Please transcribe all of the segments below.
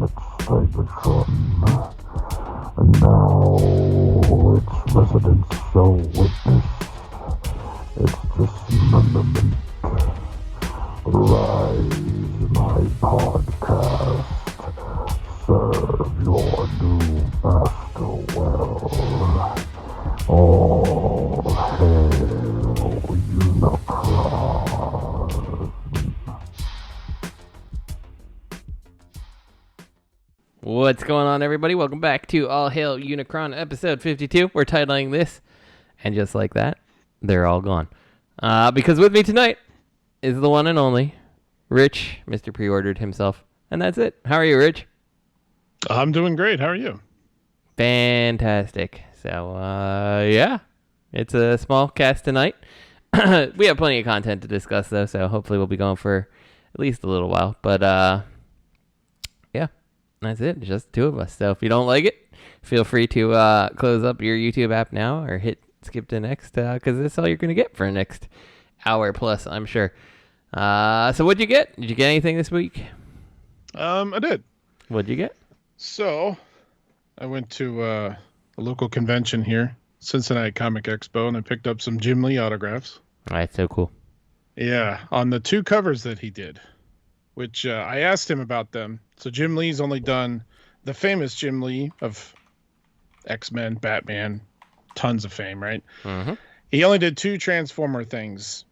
its Cybertron, and now its residents shall witness its dismemberment. Rise, my podcast. Serve your new master well. All hail Unicron. What's going on, everybody? Welcome back to All Hail Unicron episode 52. We're titling this, and just like that, they're all gone. Because with me tonight is the one and only Rich, Mr. Pre-Ordered himself. And that's it. How are you, Rich? I'm doing great. How are you? Fantastic. So, yeah, it's a small cast tonight. We have plenty of content to discuss, though, so hopefully we'll be going for at least a little while. But, yeah, that's it. Just two of us. So if you don't like it, feel free to close up your YouTube app now or hit skip to next, because that's all you're going to get for the next hour plus, I'm sure. So what'd you get? Did you get anything this week? I did. What'd you get? So, I went to a local convention here, Cincinnati Comic Expo, and I picked up some Jim Lee autographs. All right, so cool. Yeah, on the two covers that he did, which I asked him about them. So Jim Lee's only done the famous Jim Lee of X-Men, Batman, tons of fame, right? Mm-hmm. He only did two Transformer things,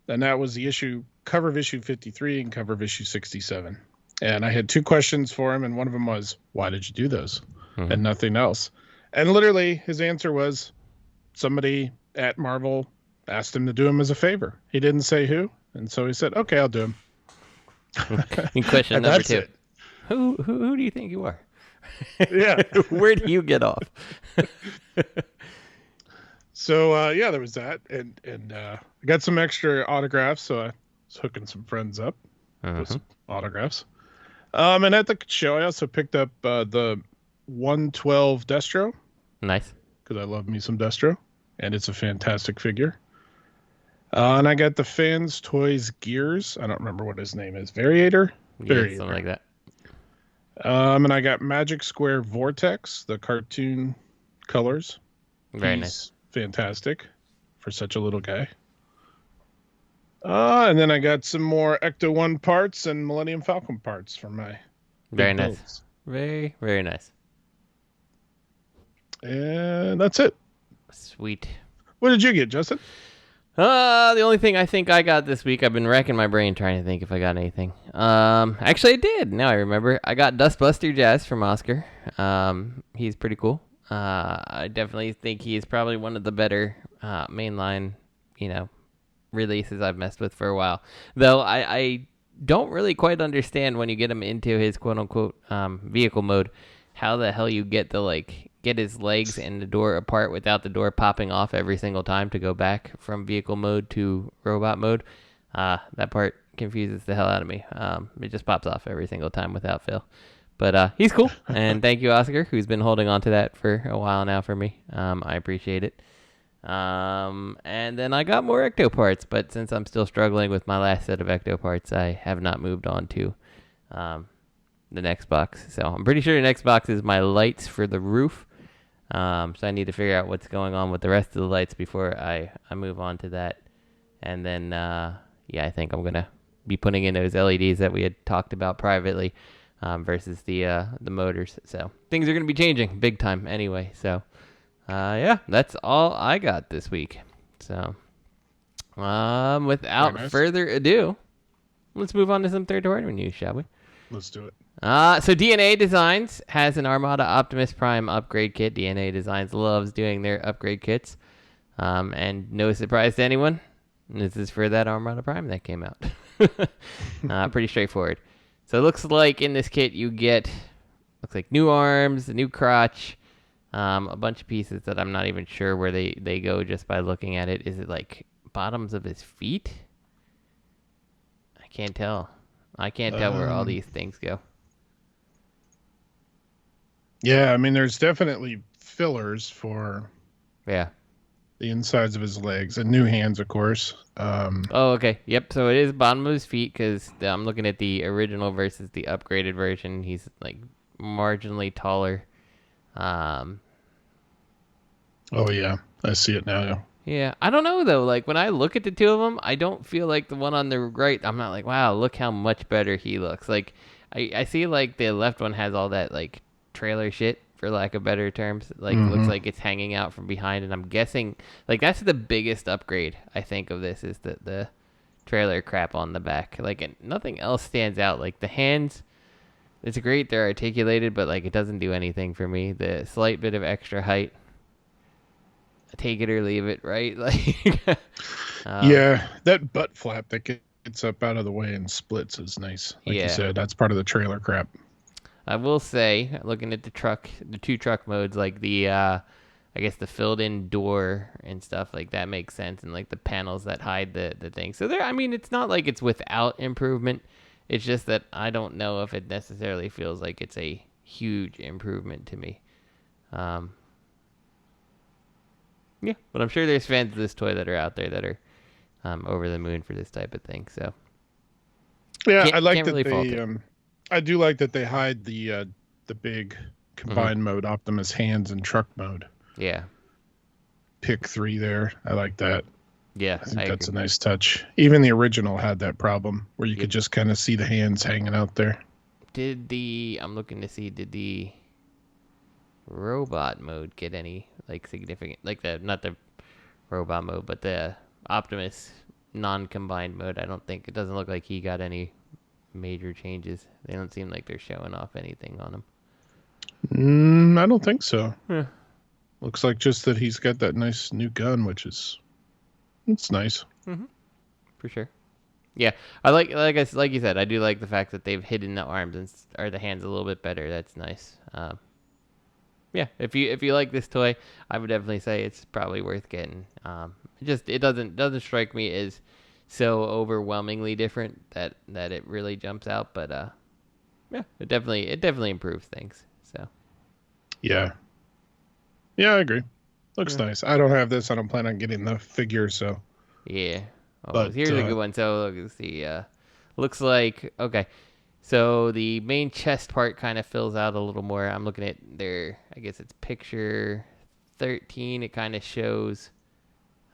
and that was the cover of issue 53 and cover of issue 67. And I had two questions for him, and one of them was, why did you do those? Mm-hmm. And nothing else. And literally, his answer was, somebody at Marvel asked him to do him as a favor. He didn't say who, and so he said, okay, I'll do him. And question And number that's two. it. Who do you think you are? Yeah. Where do you get off? So, yeah, there was that. And I got some extra autographs, so I was hooking some friends up with some autographs. And at the show, I also picked up the 112 Destro. Nice. Because I love me some Destro. And it's a fantastic figure. And I got the Fans Toys Gears. I don't remember what his name is. Variator? Yeah, something like that. And I got Magic Square Vortex, the cartoon colors. Very He's nice. fantastic for such a little guy. And then I got some more Ecto 1 parts and Millennium Falcon parts for my Very big nice. builds. Very, very nice. And that's it. Sweet. What did you get, Justin? The only thing I think I got this week, I've been racking my brain trying to think if I got anything. Actually I did. Now I remember. I got Dustbuster Jazz from Oscar. He's pretty cool. I definitely think he is probably one of the better mainline, releases I've messed with for a while. Though I don't really quite understand when you get him into his quote-unquote vehicle mode, how the hell you get to get his legs and the door apart without the door popping off every single time to go back from vehicle mode to robot mode. That part confuses the hell out of me. It just pops off every single time without fail. But he's cool, and thank you, Oscar, who's been holding on to that for a while now for me. I appreciate it. And then I got more Ecto parts, but since I'm still struggling with my last set of Ecto parts, I have not moved on to the next box. So I'm pretty sure the next box is my lights for the roof. So I need to figure out what's going on with the rest of the lights before I move on to that. And then, yeah, I think I'm going to be putting in those LEDs that we had talked about privately versus the motors. So things are going to be changing big time anyway. So, yeah, that's all I got this week. So, without further ado, let's move on to some third-party news, shall we? Let's do it. So DNA Designs has an Armada Optimus Prime upgrade kit. DNA Designs loves doing their upgrade kits. And no surprise to anyone, this is for that Armada Prime that came out. Pretty straightforward. So it looks like in this kit you get, new arms, a new crotch, a bunch of pieces that I'm not even sure where they go just by looking at it. Is it like bottoms of his feet? I can't tell. I can't tell where all these things go. Yeah, I mean, there's definitely fillers for Yeah. the insides of his legs, and new hands, of course. Oh, okay. Yep. So it is bottom of his feet because I'm looking at the original versus the upgraded version. He's like marginally taller. Oh yeah, I see it now. Yeah, I don't know though. Like when I look at the two of them, I don't feel like the one on the right. I'm not like, wow, look how much better he looks. Like I see like the left one has all that like trailer shit, for lack of better terms. Like looks like it's hanging out from behind, and I'm guessing like that's the biggest upgrade I think of this is the trailer crap on the back. Like nothing else stands out. Like the hands, it's great, they're articulated, but like it doesn't do anything for me. The slight bit of extra height, take it or leave it, right? Like Yeah, that butt flap that gets up out of the way and splits is nice. Like you said, that's part of the trailer crap. I will say, looking at the two truck modes, like the I guess the filled in door and stuff like that makes sense, and like the panels that hide the thing. So there, I mean, it's not like it's without improvement. It's just that I don't know if it necessarily feels like it's a huge improvement to me. Yeah, but I'm sure there's fans of this toy that are out there that are over the moon for this type of thing. So yeah, I like that really they. I do like that they hide the big combined mode Optimus hands and truck mode. Yeah. Pick 3 there. I like that. Yeah, I think that's a nice touch. Even the original had that problem where you could just kind of see the hands hanging out there. I'm looking to see, did the robot mode get any like significant, like not the robot mode, but the Optimus non-combined mode? I don't think, it doesn't look like he got any major changes. They don't seem like they're showing off anything on him. I don't think so. Yeah. Looks like just that he's got that nice new gun, it's nice. For sure. Yeah, I like you said, I do like the fact that they've hidden the arms or the hands a little bit better. That's nice. Yeah, if you like this toy, I would definitely say it's probably worth getting. It doesn't strike me as so overwhelmingly different that it really jumps out, but yeah, it definitely improves things. So yeah, I agree. Looks nice. I don't have this. I don't plan on getting the figure, so yeah. Oh, but here's a good one. So let's see. Looks like okay. So the main chest part kind of fills out a little more. I'm looking at I guess it's picture 13. It kind of shows.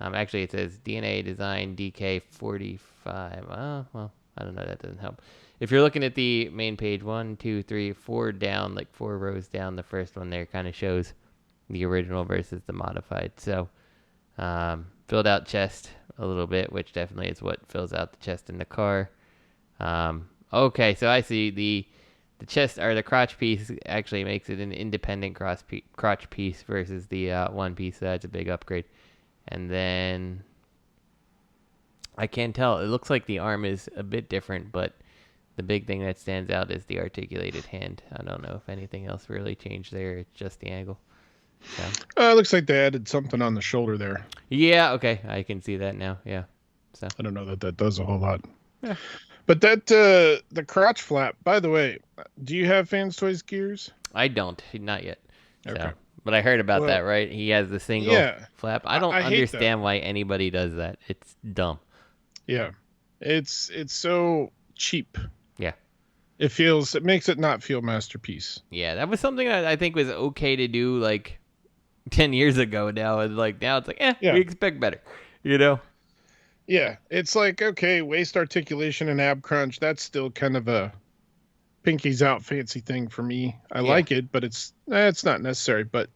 Actually, it says DNA design DK45. Oh, well, I don't know. That doesn't help. If you're looking at the main page, 1, 2, 3, 4 down, like 4 rows down, the first one there kind of shows the original versus the modified. So filled out chest a little bit, which definitely is what fills out the chest in the car. Okay, so I see the chest or the crotch piece actually makes it an independent crotch piece versus the one piece. So that's a big upgrade. And then I can't tell. It looks like the arm is a bit different, but the big thing that stands out is the articulated hand. I don't know if anything else really changed there. It's just the angle. So. It looks like they added something on the shoulder there. Yeah, okay. I can see that now. Yeah. So I don't know that does a whole lot. Yeah. But that the crotch flap, by the way, do you have Fans Toys gears? I don't. Not yet. Okay. So. But I heard about that, right? He has the single flap. I don't understand why anybody does that. It's dumb. Yeah. It's so cheap. Yeah. It makes it not feel masterpiece. Yeah, that was something that I think was okay to do like 10 years ago now. And like now it's like, we expect better. You know? Yeah. It's like, okay, waist articulation and ab crunch, that's still kind of a pinkies out fancy thing for me. I like it, but it's not necessary. But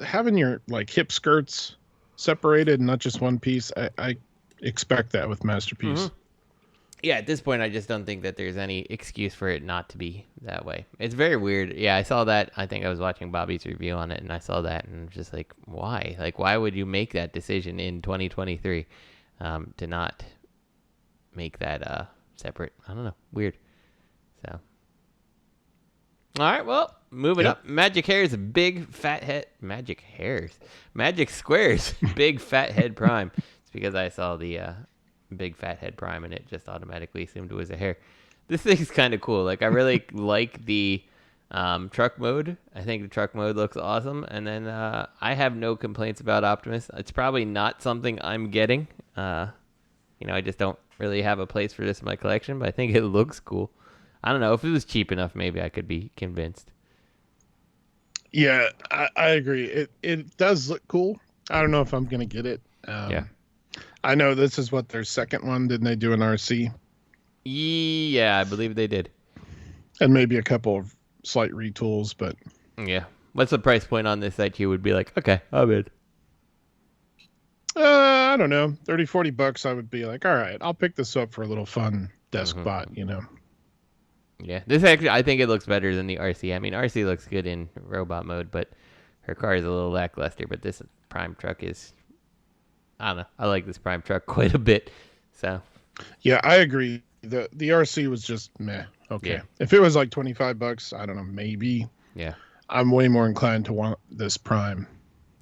having your like hip skirts separated and not just one piece, I expect that with Masterpiece. Mm-hmm. Yeah, at this point, I just don't think that there's any excuse for it not to be that way. It's very weird. Yeah, I saw that. I think I was watching Bobby's review on it, and I saw that, and I was just like, why? Like, why would you make that decision in 2023 to not make that separate? I don't know. Weird. So. All right, well, moving up. Magic Hairs, big fat head. Magic Squares, big fat head prime. It's because I saw the big fat head prime and it just automatically assumed it was a hair. This thing's kind of cool. Like, I really like the Truck mode. I think the truck mode looks awesome. And then I have no complaints about Optimus. It's probably not something I'm getting. I just don't really have a place for this in my collection, but I think it looks cool. I don't know. If it was cheap enough, maybe I could be convinced. Yeah, I agree. It does look cool. I don't know if I'm going to get it. Yeah. I know this is what their second one. Didn't they do an RC? Yeah, I believe they did. And maybe a couple of slight retools, but... Yeah. What's the price point on this that you would be like, okay, I'm in? I don't know. $30-$40 I would be like, all right, I'll pick this up for a little fun desk bot, Yeah, this actually, I think it looks better than the RC. I mean, RC looks good in robot mode, but her car is a little lackluster. But this Prime truck is, I don't know. I like this Prime truck quite a bit. So. Yeah, I agree. The RC was just meh. Okay. Yeah. If it was like $25, I don't know, maybe. Yeah. I'm way more inclined to want this Prime,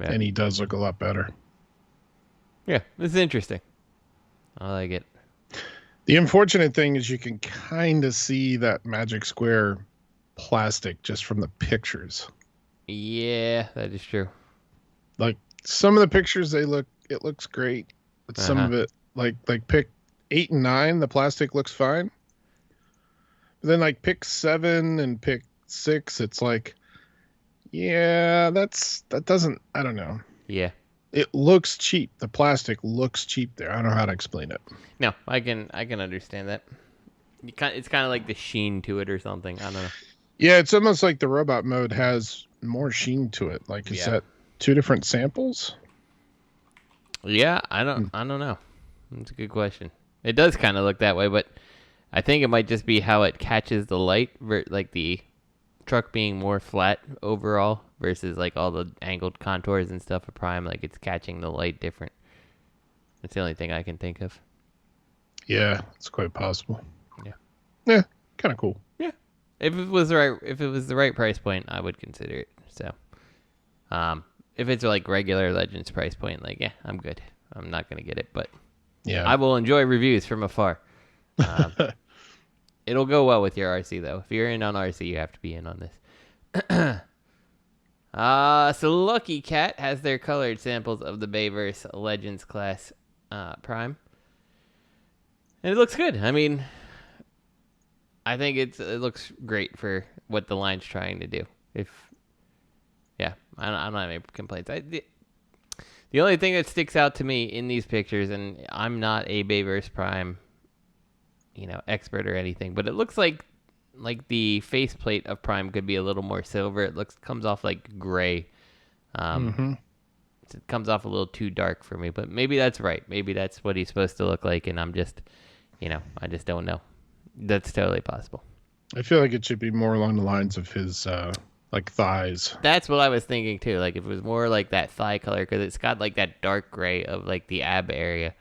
yeah. And he does look a lot better. Yeah, this is interesting. I like it. The unfortunate thing is you can kind of see that Magic Square plastic just from the pictures. Yeah, that is true. Like some of the pictures, it looks great, but some of it, like pick 8 and 9, the plastic looks fine. But then like pick 7 and pick 6, it's like, yeah, that doesn't. I don't know. Yeah. It looks cheap. The plastic looks cheap there. I don't know how to explain it. No, I can understand that. It's kind of like the sheen to it or something. I don't know. Yeah, it's almost like the robot mode has more sheen to it. Like, is that 2 different samples? Yeah, I don't know. That's a good question. It does kind of look that way, but I think it might just be how it catches the light, like the truck being more flat overall versus like all the angled contours and stuff of Prime. Like it's catching the light different. That's the only thing I can think of. Yeah, it's quite possible. Yeah, kind of cool. Yeah, if it was the right price point, I would consider it. So, if it's like regular Legends price point, like I'm good. I'm not gonna get it, but I will enjoy reviews from afar. It'll go well with your RC though. If you're in on RC, you have to be in on this. So Lucky Cat has their colored samples of the Bumbleverse Legends class Prime. And it looks good. I mean, I think it looks great for what the line's trying to do. I don't have any complaints. The only thing that sticks out to me in these pictures, and I'm not a Bumbleverse Prime, expert or anything, but it looks like the faceplate of Prime could be a little more silver. It comes off like gray. It comes off a little too dark for me, but maybe that's right. Maybe that's what he's supposed to look like, and I'm just, I just don't know. That's totally possible. I feel like it should be more along the lines of his like thighs. That's what I was thinking too. Like if it was more like that thigh color, because it's got like that dark gray of like the ab area.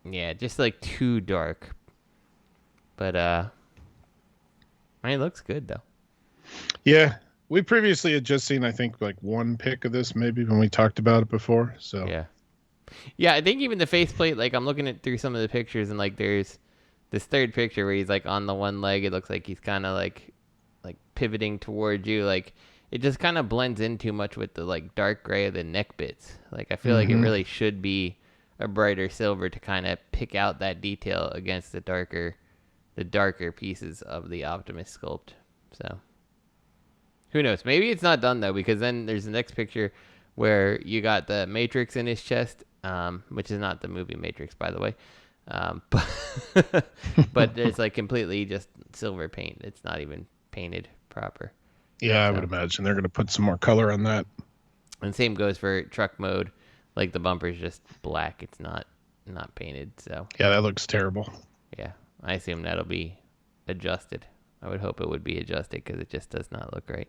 Yeah, just like too dark. But it looks good though. Yeah, we previously had just seen, I think, like one pic of this maybe when we talked about it before. So yeah, I think even the faceplate. Like I'm looking through some of the pictures, and like there's this third picture where he's like on the one leg. It looks like he's kind of like pivoting towards you. Like it just kind of blends in too much with the like dark gray of the neck bits. Like I feel like it really should be a brighter silver to kind of pick out that detail against the darker pieces of the Optimus sculpt. So who knows? Maybe it's not done though, because then there's the next picture where you got the Matrix in his chest, which is not the movie Matrix, by the way. But there's like completely just silver paint. It's not even painted proper. Yeah, I would imagine they're going to put some more color on that. And same goes for truck mode. Like the bumper's just black. It's not painted. So yeah, that looks terrible. Yeah, I assume that'll be adjusted. I would hope it would be adjusted because it just does not look right.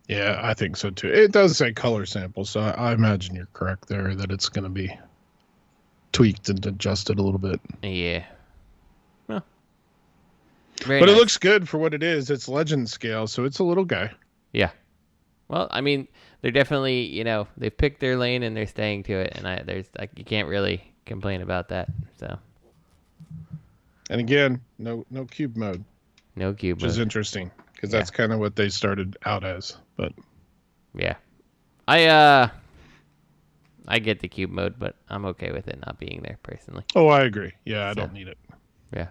Yeah, I think so too. It does say color sample, so I imagine you're correct there that it's going to be tweaked and adjusted a little bit. Yeah. Well, but nice. It looks good for what it is. It's legend scale, so it's a little guy. Yeah. Well, I mean, they're definitely, they've picked their lane and they're staying to it, and there's like you can't really complain about that. So. And again, no cube mode. No cube which is mode. interesting because that's kind of what they started out as. But yeah, I get the cube mode, but I'm okay with it not being there personally. oh, I agree. Yeah, I So, don't need it. Yeah,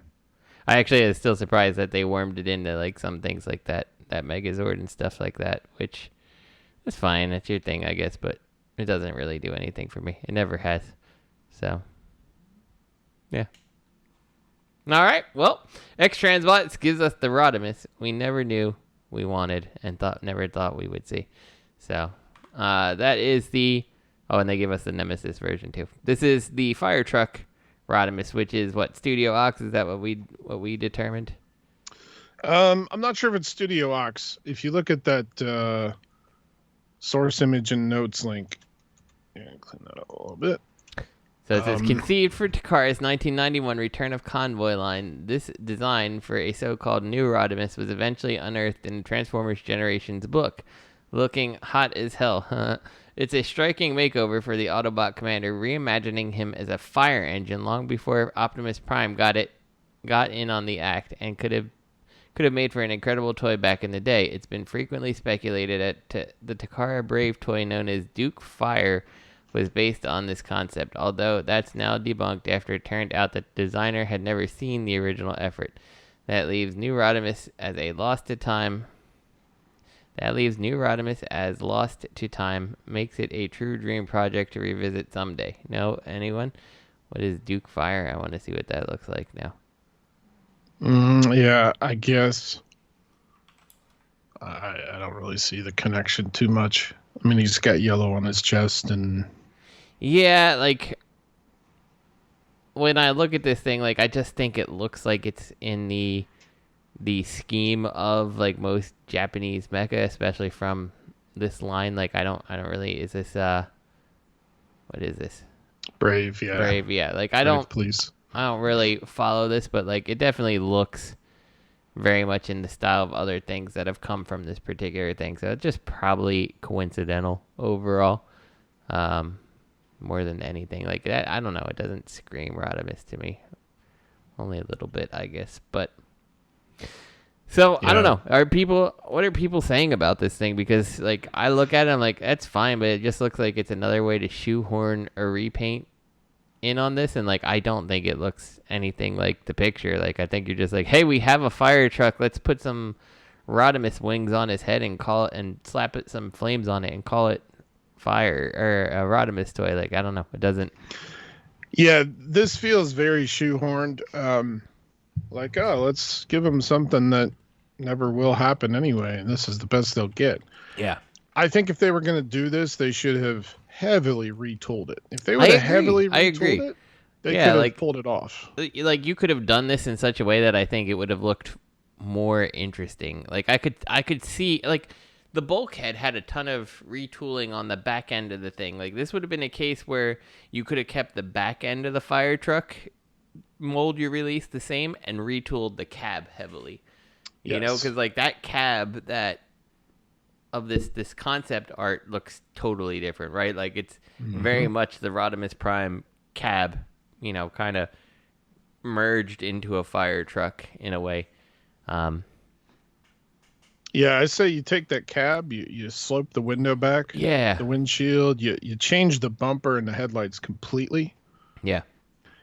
I actually am still surprised that they wormed it into like some things like that Megazord and stuff like that, which is fine. That's your thing, I guess, but it doesn't really do anything for me. It never has. So, yeah. All right. Well, X-Transbots gives us the Rodimus we never knew we wanted and never thought we would see. So, that is the... Oh, and they give us the Nemesis version, too. This is the Fire Truck Rodimus, which is what, Studio Ox? Is that what we determined? I'm not sure if it's Studio Ox. If you look at that source image and notes link, clean that up a little bit. So it says, conceived for Takara's 1991 Return of Convoy line, this design for a so-called new Rodimus was eventually unearthed in Transformers Generations book. Looking hot as hell. It's a striking makeover for the Autobot commander, reimagining him as a fire engine long before Optimus Prime got in on the act and could have made for an incredible toy back in the day. It's been frequently speculated that the Takara Brave toy known as Duke Fire was based on this concept, although that's now debunked after it turned out that the designer had never seen the original effort. That leaves New Rodimus as lost to time, makes it a true dream project to revisit someday. Know anyone? What is Duke Fire? I want to see what that looks like now. Yeah, I guess. I don't really see the connection too much. I mean, he's got yellow on his chest and... Yeah, like, when I look at this thing, like, I just think it looks like it's in the scheme of, like, most Japanese mecha, especially from this line. Like, I don't really... Is this, what is this? Brave, yeah. Brave, yeah. Like, I don't really follow this, but, like, it definitely looks very much in the style of other things that have come from this particular thing. So it's just probably coincidental overall. More than anything. Like, that, I don't know. It doesn't scream Rodimus to me. Only a little bit, I guess. But... So, yeah. I don't know. What are people saying about this thing? Because, like, I look at it, I'm like, that's fine, but it just looks like it's another way to shoehorn a repaint in on this, and, like, I don't think it looks anything like the picture. Like, I think you're just like, hey, we have a fire truck, let's put some Rodimus wings on his head and slap it some flames on it and call it fire, or a Rodimus toy. Like, I don't know. It doesn't... Yeah, this feels very shoehorned. Like, oh, let's give them something that never will happen anyway, and this is the best they'll get. Yeah. I think if they were going to do this, they should have heavily retooled it. If they would have heavily retooled it, they could have pulled it off. Like, you could have done this in such a way that I think it would have looked more interesting. Like, I could see, like, the bulkhead had a ton of retooling on the back end of the thing. Like, this would have been a case where you could have kept the back end of the fire truck mold you released the same and retooled the cab heavily. You know, because, like, that cab of this concept art looks totally different, right? Like, it's very much the Rodimus Prime cab, you know, kind of merged into a fire truck in a way. Yeah, I say you take that cab, you slope the window back, the windshield, you change the bumper and the headlights completely. Yeah.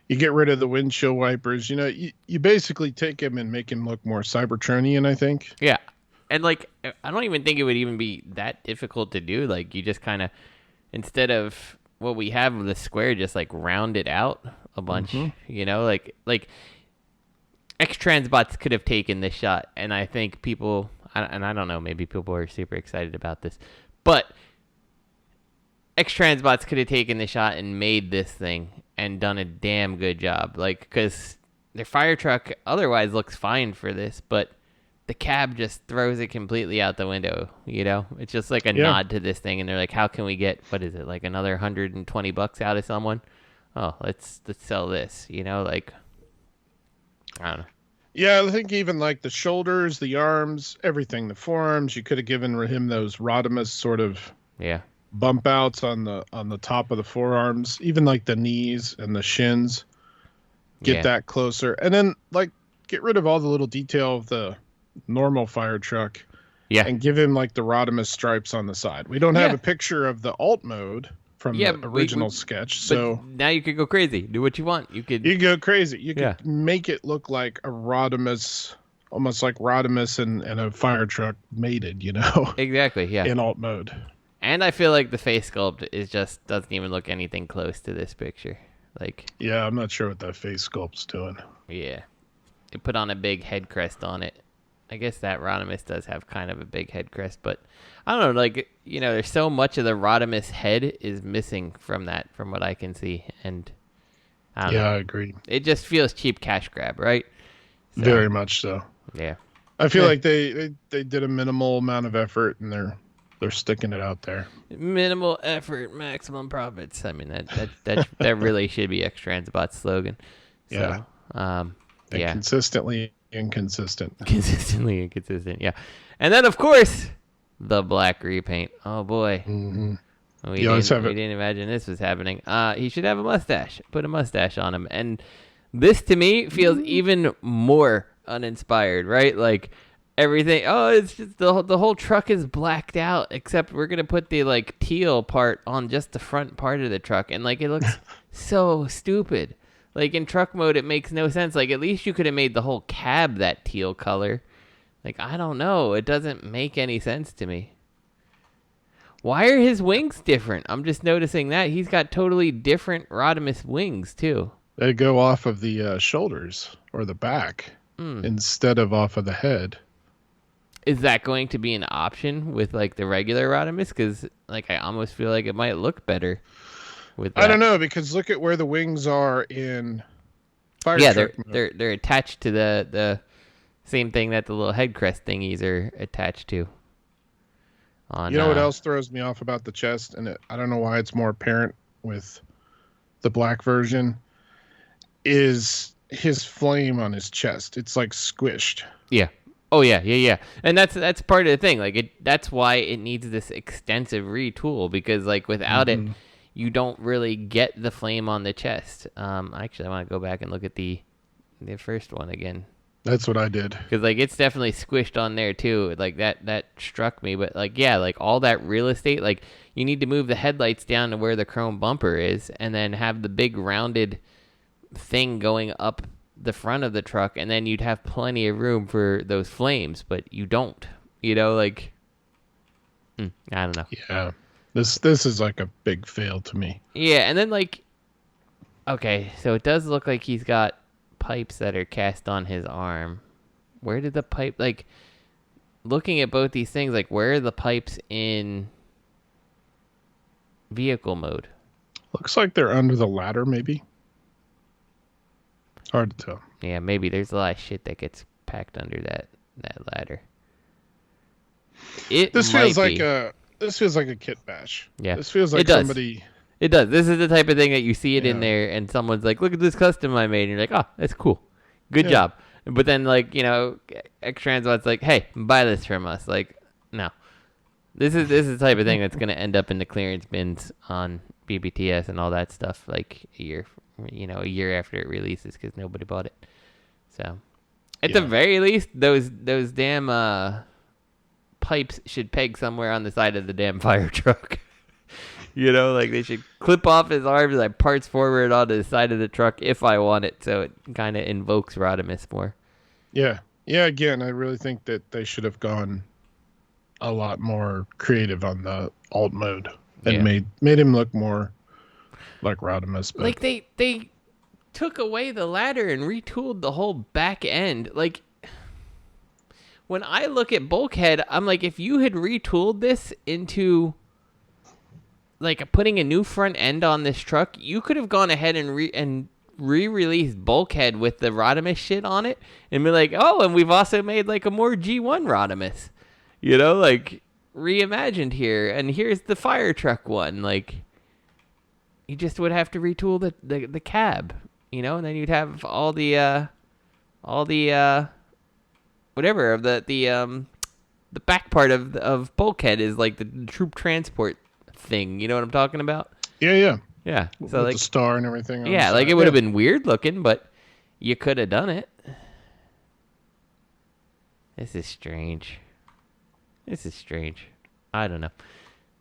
You get rid of the windshield wipers. You know, you basically take him and make him look more Cybertronian, I think. Yeah. And, like, I don't even think it would even be that difficult to do. Like, you just kind of, instead of what we have with the square, just, like, round it out a bunch, you know? Like X-Transbots could have taken this shot, and I think people, and I don't know, maybe people are super excited about this, but X-Transbots could have taken the shot and made this thing and done a damn good job. Like, because their fire truck otherwise looks fine for this, but the cab just throws it completely out the window, you know? It's just like a nod to this thing, and they're like, how can we get, what is it, like another $120 out of someone? Oh, let's sell this, you know? Like, I don't know. Yeah, I think even like the shoulders, the arms, everything, the forearms, you could have given him those Rodimus sort of bump outs on the top of the forearms, even like the knees and the shins. Get that closer, and then like get rid of all the little detail of the normal fire truck. Yeah. And give him like the Rodimus stripes on the side. We don't have a picture of the alt mode from the original sketch, so now you could go crazy. Do what you want. You could go crazy. You could make it look like a Rodimus, almost like Rodimus and a fire truck mated, you know? Exactly, yeah. In alt mode. And I feel like the face sculpt doesn't even look anything close to this picture. Like, yeah, I'm not sure what that face sculpt's doing. Yeah. They put on a big head crest on it. I guess that Rodimus does have kind of a big head crest, but I don't know, like, you know, there's so much of the Rodimus head is missing from what I can see, and I don't know. I agree. It just feels cheap cash grab, right? So, very much so. Yeah. I feel like they did a minimal amount of effort, and they're sticking it out there. Minimal effort, maximum profits. I mean, that really should be X-Transbots slogan. So, consistently inconsistent. Consistently inconsistent, yeah. And then, of course, the black repaint. Oh, boy. Mm-hmm. We didn't imagine this was happening. He should have a mustache. Put a mustache on him. And this, to me, feels even more uninspired, right? Like, everything. Oh, it's just the whole truck is blacked out, except we're going to put the, like, teal part on just the front part of the truck. And, like, it looks so stupid. Like, in truck mode, it makes no sense. Like, at least you could have made the whole cab that teal color. Like, I don't know. It doesn't make any sense to me. Why are his wings different? I'm just noticing that. He's got totally different Rodimus wings, too. They go off of the shoulders or the back instead of off of the head. Is that going to be an option with, like, the regular Rodimus? Because, like, I almost feel like it might look better. I don't know, because look at where the wings are in fire truck mode. They're attached to the same thing that the little head crest thingies are attached to. You know what else throws me off about the chest, and I don't know why it's more apparent with the black version, is his flame on his chest. It's like squished. Yeah. Oh yeah. And that's part of the thing. Like that's why it needs this extensive retool, because like without it, you don't really get the flame on the chest. Actually, I want to go back and look at the first one again. That's what I did. Because, like, it's definitely squished on there, too. Like, that struck me. But, like, yeah, like, all that real estate, like, you need to move the headlights down to where the chrome bumper is and then have the big rounded thing going up the front of the truck, and then you'd have plenty of room for those flames. But you don't. You know, like, I don't know. Yeah. This is like a big fail to me. Yeah, and then, like, okay, so it does look like he's got pipes that are cast on his arm. Where did the pipe, like, looking at both these things, like, where are the pipes in vehicle mode? Looks like they're under the ladder, maybe. Hard to tell. Yeah, maybe there's a lot of shit that gets packed under that ladder. This feels like a kit bash. Yeah, this feels like somebody. It does. This is the type of thing that you see it in there, and someone's like, "Look at this custom I made," and you're like, "Oh, that's cool, good job." But then, like, you know, X-Transbots like, "Hey, buy this from us." Like, no, this is the type of thing that's gonna end up in the clearance bins on BBTS and all that stuff, like a year after it releases, because nobody bought it. So, at the very least, those damn pipes should peg somewhere on the side of the damn fire truck. You know, like, they should clip off his arms, like, parts forward onto the side of the truck if I want it, so it kind of invokes Rodimus more. Yeah. Yeah, again, I really think that they should have gone a lot more creative on the alt mode and made him look more like Rodimus. But... like, they took away the ladder and retooled the whole back end. Like, when I look at Bulkhead, I'm like, if you had retooled this into... like, putting a new front end on this truck, you could have gone ahead and re-released Bulkhead with the Rodimus shit on it and be like, oh, and we've also made, like, a more G1 Rodimus. You know, like, reimagined here, and here's the fire truck one. Like, you just would have to retool the cab, you know, and then you'd have all the whatever of the back part of Bulkhead is, like, the troop transport thing. You know what I'm talking about? Yeah. So, with like, the star and everything. Yeah, like, it would have been weird looking, but you could have done it. This is strange. I don't know.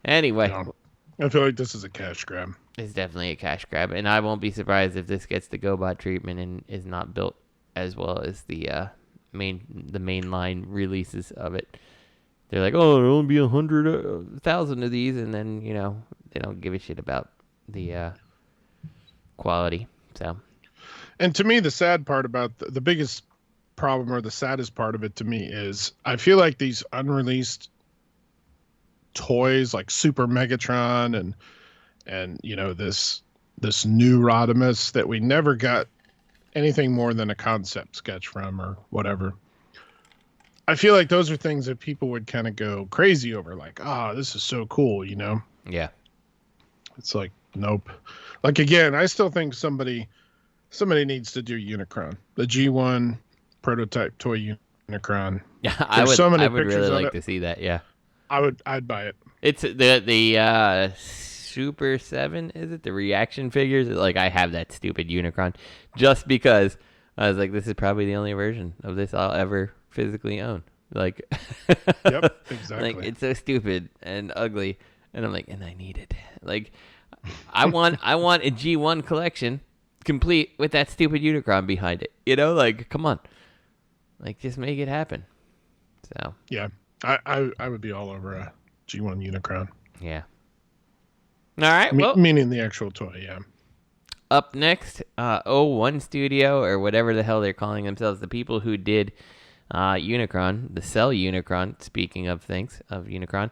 Anyway. No, I feel like this is a cash grab. It's definitely a cash grab, and I won't be surprised if this gets the GoBot treatment and is not built as well as the mainline releases of it. They're like, oh, there'll only be 100,000 of these, and then they don't give a shit about the quality. So, and to me, the sad part about the biggest problem, or the saddest part of it to me, is I feel like these unreleased toys like Super Megatron and this new Rodimus that we never got anything more than a concept sketch from or whatever. I feel like those are things that people would kind of go crazy over, like, this is so cool, Yeah. It's like, nope. Like, again, I still think somebody needs to do Unicron, the G1 prototype toy Unicron. Yeah, I would really like to see that. Yeah, I'd buy it. It's the Super 7, is it? The reaction figures? Like, I have that stupid Unicron just because I was like, this is probably the only version of this I'll ever physically own. Like, yep, exactly. Like, it's so stupid and ugly, and I'm like, and I need it. Like, I want a G1 collection complete with that stupid Unicron behind it. Like, come on, like, just make it happen. So yeah, I would be all over a G1 Unicron. Yeah. All right. Meaning the actual toy. Yeah. Up next, O1 Studio, or whatever the hell they're calling themselves, the people who did Unicron, the Cell Unicron, speaking of things, of Unicron,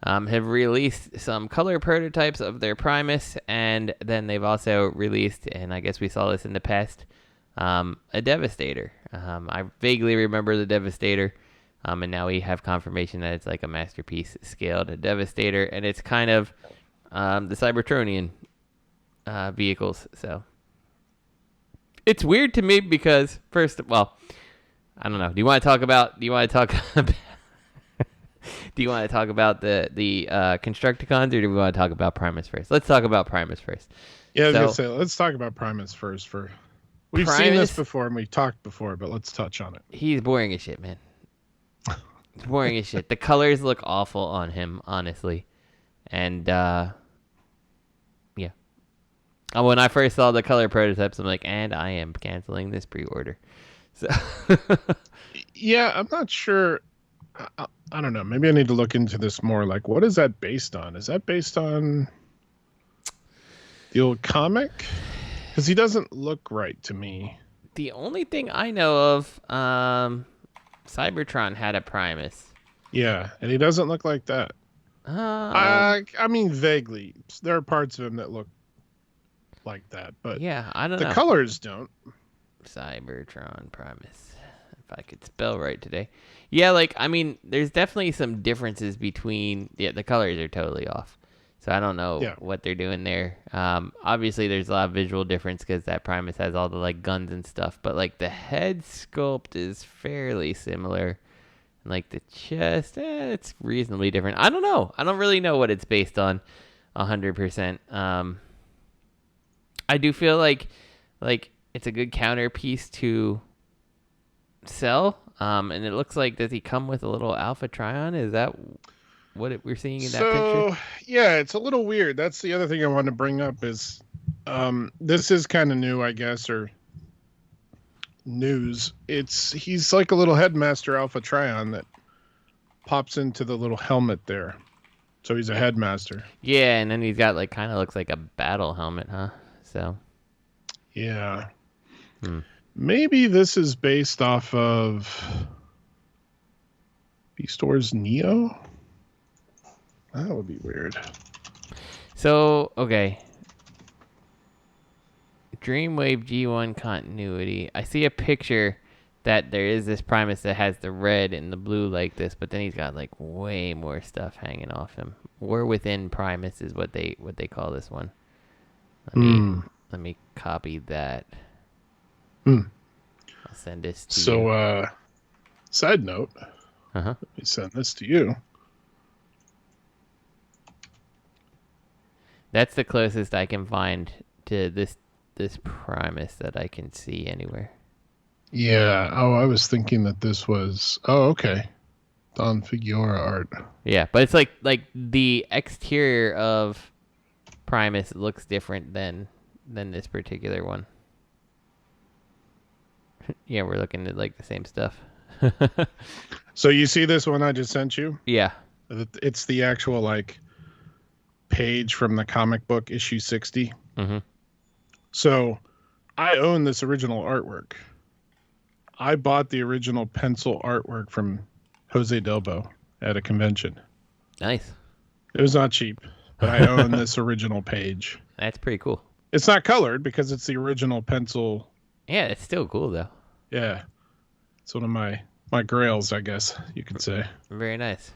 have released some color prototypes of their Primus, and then they've also released, and I guess we saw this in the past, a Devastator. I vaguely remember the Devastator, and now we have confirmation that it's like a masterpiece scaled Devastator, and it's kind of the Cybertronian vehicles. So it's weird to me because I don't know. Do you want to talk about the Constructicons, or do we want to talk about Primus first? Let's talk about Primus first. Yeah, I was gonna say, let's talk about Primus first. We've seen this before and we've talked before, but let's touch on it. He's boring as shit, man. He's boring as shit. The colors look awful on him, honestly. And yeah. When I first saw the color prototypes, I'm like, and I am canceling this pre-order. So yeah, I'm not sure. I don't know. Maybe I need to look into this more. Like, what is that based on? Is that based on the old comic? Because he doesn't look right to me. The only thing I know of, Cybertron had a Primus. Yeah, and he doesn't look like that. I mean, vaguely. There are parts of him that look like that, but yeah, I don't know. The colors don't. Cybertron Primus. If I could spell right today. Yeah, like, I mean, there's definitely some differences between... Yeah, the colors are totally off. So I don't know what they're doing there. Obviously, there's a lot of visual difference because that Primus has all the, like, guns and stuff. But, like, the head sculpt is fairly similar. And, like, the chest, it's reasonably different. I don't know. I don't really know what it's based on 100%. I do feel like it's a good counterpiece to Cell. And it looks like, does he come with a little Alpha Trion? Is that what we're seeing in that picture? Yeah, it's a little weird. That's the other thing I wanted to bring up is this is kind of new, I guess, or news. He's like a little Headmaster Alpha Trion that pops into the little helmet there. So he's a Headmaster. Yeah, and then he's got, like, kind of looks like a battle helmet, huh? So yeah. Maybe this is based off of Beast Wars Neo? That would be weird. So, okay. Dreamwave G1 continuity. I see a picture that there is this Primus that has the red and the blue like this, but then he's got, like, way more stuff hanging off him. We're within Primus is what they call this one. Let me copy that. I'll send this to you. So, side note. Let me send this to you. That's the closest I can find to this Primus that I can see anywhere. Yeah. Oh, I was thinking that this was. Oh, okay. Don Figueroa art. Yeah, but it's like the exterior of Primus looks different than this particular one. Yeah, we're looking at like the same stuff. So you see this one I just sent you? Yeah. It's the actual like page from the comic book issue 60. Mm-hmm. So I own this original artwork. I bought the original pencil artwork from Jose Delbo at a convention. Nice. It was not cheap, but I own this original page. That's pretty cool. It's not colored because it's the original pencil. Yeah, it's still cool though. Yeah. It's one of my grails, I guess you could say. Very nice.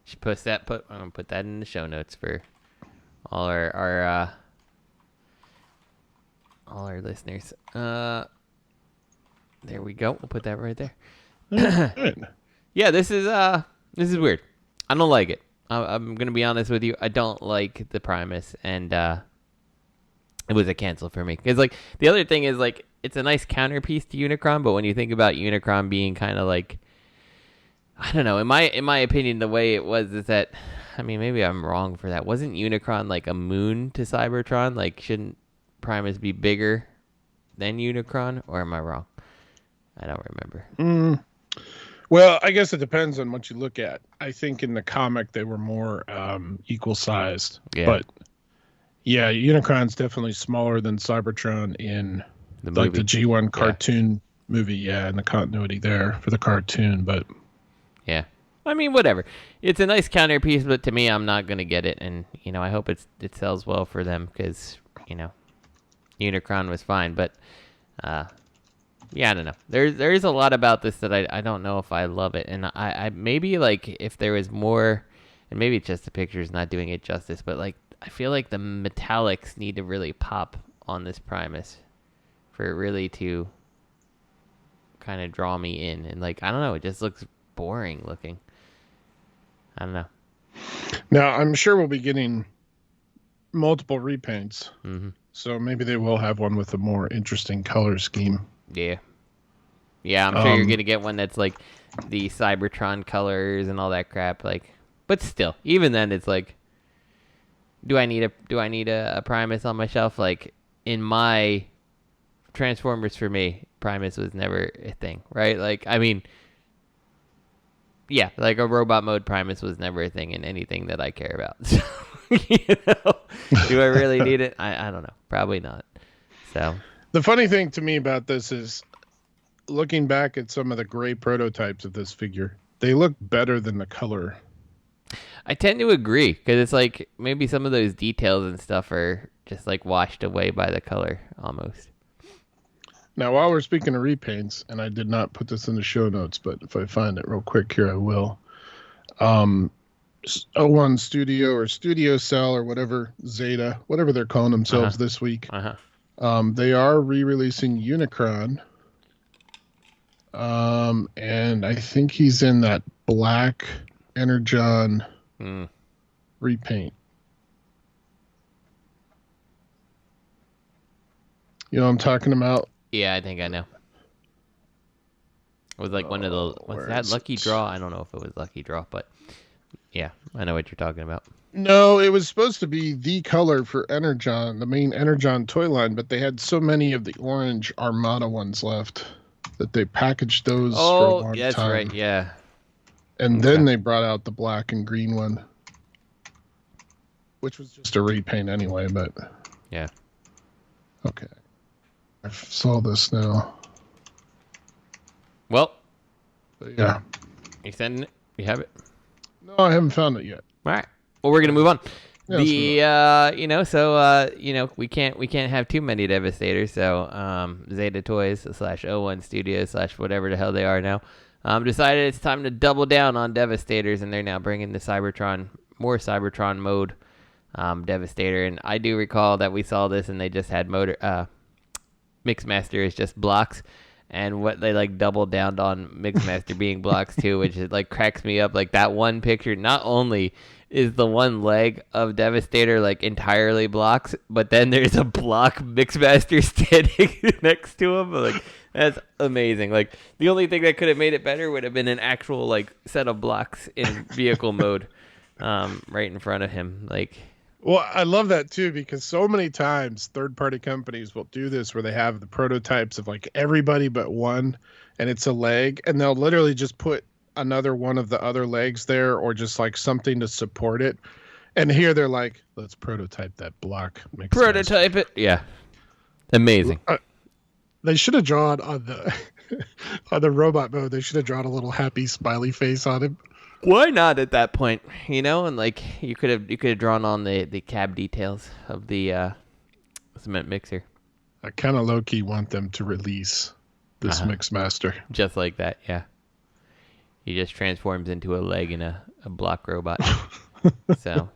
Should post that. I'm gonna put that in the show notes for all our listeners. There we go. We'll put that right there. Good. Yeah, this is weird. I don't like it. I'm gonna be honest with you. I don't like the Primus, and it was a cancel for me. Because like the other thing is like it's a nice counterpiece to Unicron, but when you think about Unicron being kind of like, I don't know, in my opinion, the way it was is that, I mean, maybe I'm wrong for that. Wasn't Unicron like a moon to Cybertron? Like, shouldn't Primus be bigger than Unicron, or am I wrong? I don't remember. Well, I guess it depends on what you look at. I think in the comic they were more equal sized. Yeah. But yeah, Unicron's definitely smaller than Cybertron in The like movie. the G1 cartoon movie. Yeah, and the continuity there for the cartoon. But Yeah. I mean, whatever. It's a nice counterpiece, but to me, I'm not going to get it. And, you know, I hope it sells well for them because, you know, Unicron was fine. But, yeah, I don't know. There is a lot about this that I don't know if I love it. And I maybe, like, if there was more, and maybe it's just the picture's not doing it justice, but, like, I feel like the metallics need to really pop on this Primus for it really to kind of draw me in. And, like, I don't know. It just looks boring looking. I don't know. now I'm sure we'll be getting multiple repaints. Mm-hmm. So maybe they will have one with a more interesting color scheme. Yeah. Yeah, I'm sure you're gonna get one that's like the Cybertron colors and all that crap. Like, but still, even then, it's like, do I need a Primus on my shelf? Like, in my Transformers, for me, Primus was never a thing, right? Like, I mean, yeah, like a robot mode Primus was never a thing in anything that I care about. So, you know, do I really need it? I don't know. Probably not. So The funny thing to me about this is looking back at some of the gray prototypes of this figure, they look better than the color. I tend to agree because it's like maybe some of those details and stuff are just like washed away by the color almost. Now, while we're speaking of repaints, and I did not put this in the show notes, but if I find it real quick here, I will. O1 Studio or Studio Cell or whatever, Zeta, whatever they're calling themselves this week. They are re-releasing Unicron. And I think he's in that black Energon repaint. You know what I'm talking about? Yeah, I think I know. It was like one of the, was that Lucky Draw? I don't know if it was Lucky Draw, but yeah, I know what you're talking about. No, it was supposed to be the color for Energon, the main Energon toy line, but they had so many of the orange Armada ones left that they packaged those for a long time. That's right, yeah. And then they brought out the black and green one, which was just a repaint anyway, but... Yeah. Okay. I saw this now. Well. But yeah. You sending it? You have it? No, I haven't found it yet. All right. Well, we're going to move on. Yeah, We can't have too many Devastators. So, Zeta Toys / O1 Studios / whatever the hell they are now, decided it's time to double down on Devastators, and they're now bringing the more Cybertron mode Devastator. And I do recall that we saw this, and they just had Mixmaster as just blocks, and what they like doubled down on Mixmaster being blocks too, which is like cracks me up. Like that one picture, not only is the one leg of Devastator like entirely blocks, but then there's a block Mixmaster standing next to him. Like that's amazing. Like the only thing that could have made it better would have been an actual like set of blocks in vehicle mode, right in front of him. Like, well, I love that too, because so many times third-party companies will do this where they have the prototypes of like everybody but one, and it's a leg, and they'll literally just put another one of the other legs there, or just like something to support it. And here they're like, let's prototype that block. Prototype it. Yeah. Amazing. They should have drawn on the on the robot mode. They should have drawn a little happy smiley face on him. Why not at that point? You know, and like you could have drawn on the cab details of the cement mixer. I kind of low key want them to release this Mixmaster. Just like that, yeah. He just transforms into a leg in a block robot. So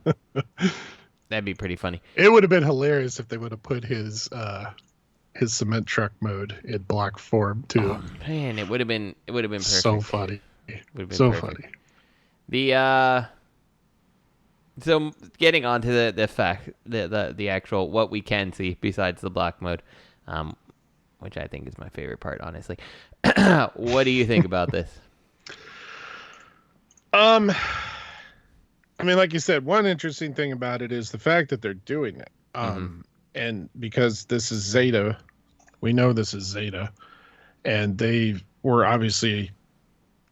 that'd be pretty funny. It would have been hilarious if they would have put his cement truck mode in block form too. Oh, man, it would have been perfect. So funny. So funny. So getting on to the fact the actual what we can see besides the block mode, which I think is my favorite part, honestly. What do you think about this? I mean, like you said, one interesting thing about it is the fact that they're doing it. And because this is Zeta, we know this is Zeta, and they were obviously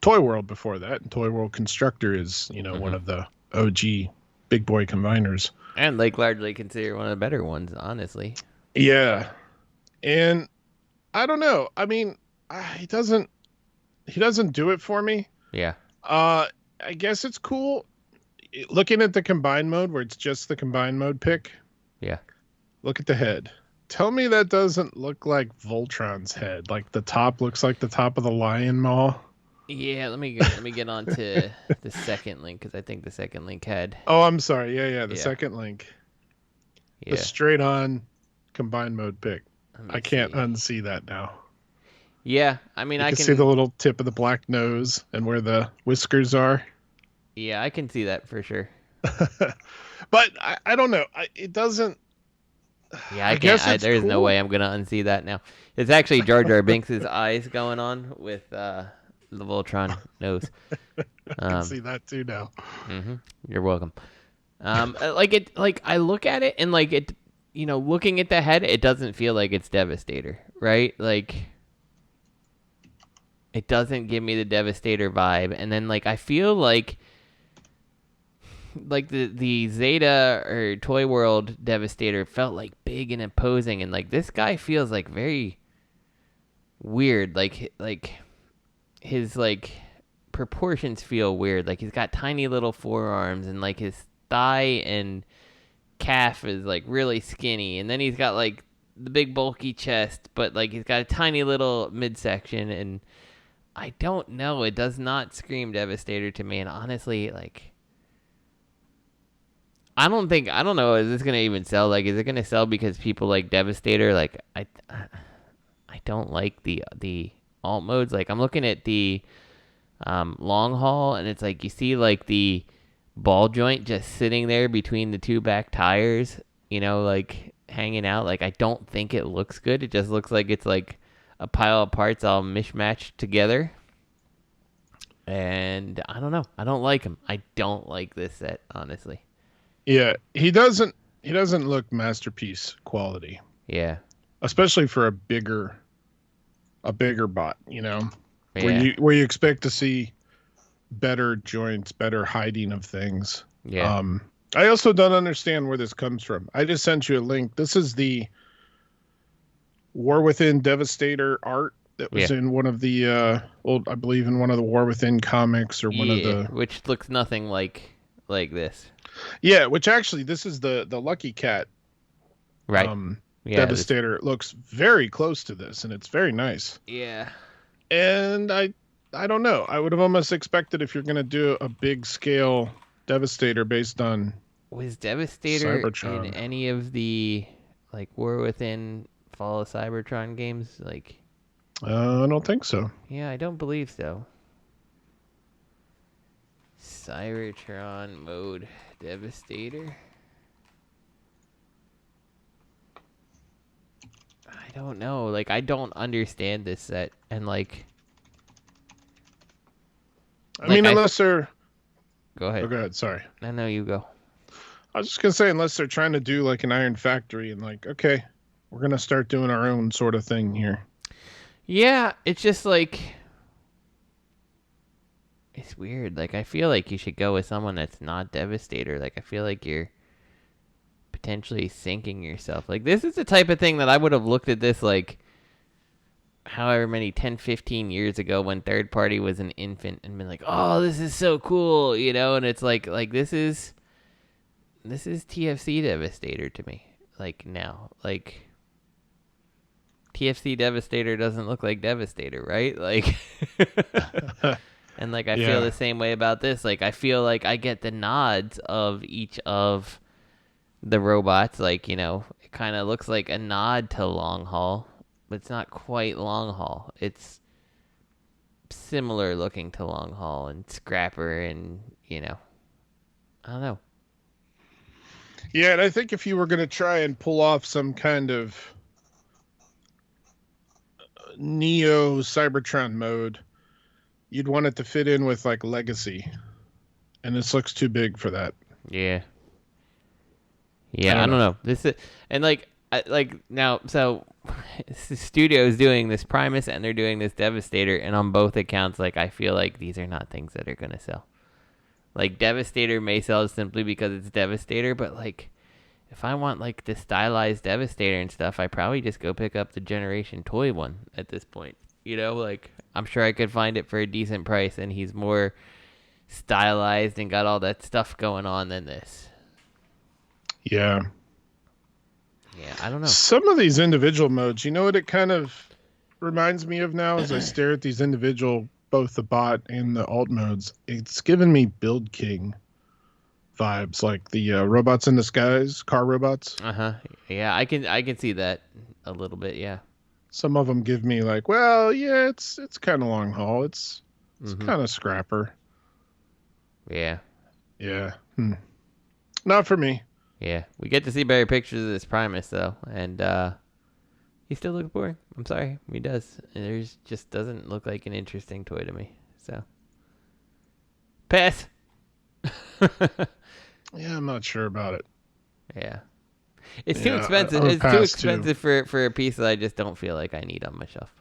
Toy World before that, and Toy World Constructor is, one of the OG big boy combiners. And like largely considered one of the better ones, honestly. Yeah. And I don't know. I mean, he doesn't do it for me. Yeah. I guess it's cool looking at the combined mode where it's just the combined mode pick. Yeah. Look at the head. Tell me that doesn't look like Voltron's head. Like the top looks like the top of the lion maw. Yeah, let me get on to the second link, because I think the second link had. Oh, I'm sorry. Yeah. The second link. Yeah. The straight on combined mode pick. I can't unsee that now. Yeah, I mean, I can see the little tip of the black nose and where the whiskers are. Yeah, I can see that for sure. But I don't know. It doesn't. Yeah, I can't. There's no way I'm gonna unsee that now. It's actually Jar Jar Binks' eyes going on with the Voltron nose. I can see that too now. You're welcome. I look at it and like it, looking at the head, it doesn't feel like it's Devastator, right? Like, it doesn't give me the Devastator vibe. And then like I feel like the Zeta or Toy World Devastator felt like big and imposing, and like this guy feels like very weird. Like his like proportions feel weird. Like he's got tiny little forearms, and like his thigh and calf is like really skinny, and then he's got like the big bulky chest, but like he's got a tiny little midsection, and I don't know, it does not scream Devastator to me. And honestly, like I don't know, is this gonna even sell? Like, is it gonna sell because people like Devastator? Like I don't like the alt modes. Like I'm looking at the long haul, and it's like you see like the ball joint just sitting there between the two back tires, like hanging out. Like I don't think it looks good. It just looks like it's like a pile of parts all mishmashed together. And I don't know. I don't like him. I don't like this set, honestly. Yeah, he doesn't look masterpiece quality. Yeah. Especially for a bigger bot, Yeah. where you expect to see better joints, better hiding of things. Yeah. I also don't understand where this comes from. I just sent you a link. This is the War Within Devastator art that was in one of the I believe in one of the War Within comics, or one of the, which looks nothing like this. Yeah, which actually this is the Lucky Cat. Right. Devastator. It looks very close to this, and it's very nice. Yeah. And I don't know. I would have almost expected, if you're going to do a big scale Devastator based on was Devastator Cybertron in any of the like War Within Fall of Cybertron games? Like I don't think so. Yeah, I don't believe so. Cybertron mode Devastator. I don't know. Like, I don't understand this set, and like, I mean, unless they're. Go ahead. Oh, go ahead. Sorry. I know you go. I was just gonna say, unless they're trying to do like an Iron Factory and like, okay, we're gonna start doing our own sort of thing here. Yeah, it's just like it's weird. Like, I feel like you should go with someone that's not Devastator. Like, I feel like you're potentially sinking yourself. Like, this is the type of thing that I would have looked at this like however many 10, 15 years ago when third party was an infant and been like, "Oh, this is so cool," you know, and it's like this is TFC Devastator to me. Like, now, like TFC Devastator doesn't look like Devastator, right? Like and like I feel the same way about this. Like, I feel like I get the nods of each of the robots, like, you know, it kind of looks like a nod to Long Haul, but it's not quite Long Haul. It's similar looking to Long Haul and Scrapper, and, you know, I don't know. Yeah, and I think if you were going to try and pull off some kind of Neo Cybertron mode, you'd want it to fit in with like Legacy, and this looks too big for that. Yeah. Yeah, I don't know. This is, and like now, so the studio is doing this Primus and they're doing this Devastator, and on both accounts, like, I feel like these are not things that are gonna sell. Like, Devastator may sell simply because it's Devastator, but like, if I want like the stylized Devastator and stuff, I probably just go pick up the Generation Toy one at this point. You know, like, I'm sure I could find it for a decent price, and he's more stylized and got all that stuff going on than this. Yeah. Yeah, I don't know. Some of these individual modes, you know what it kind of reminds me of now as I stare at these individual, both the bot and the alt modes? It's given me Build King vibes, like the robots in disguise, car robots. Yeah, I can see that a little bit. Yeah. Some of them give me like, well, yeah, it's kind of Long Haul. It's kind of Scrapper. Yeah. Yeah. Not for me. Yeah, we get to see better pictures of this Primus though, and he still looks boring. I'm sorry, he does. There's just doesn't look like an interesting toy to me. So pass. Yeah, I'm not sure about it. Yeah, it's too expensive. It's too expensive for a piece that I just don't feel like I need on my shelf.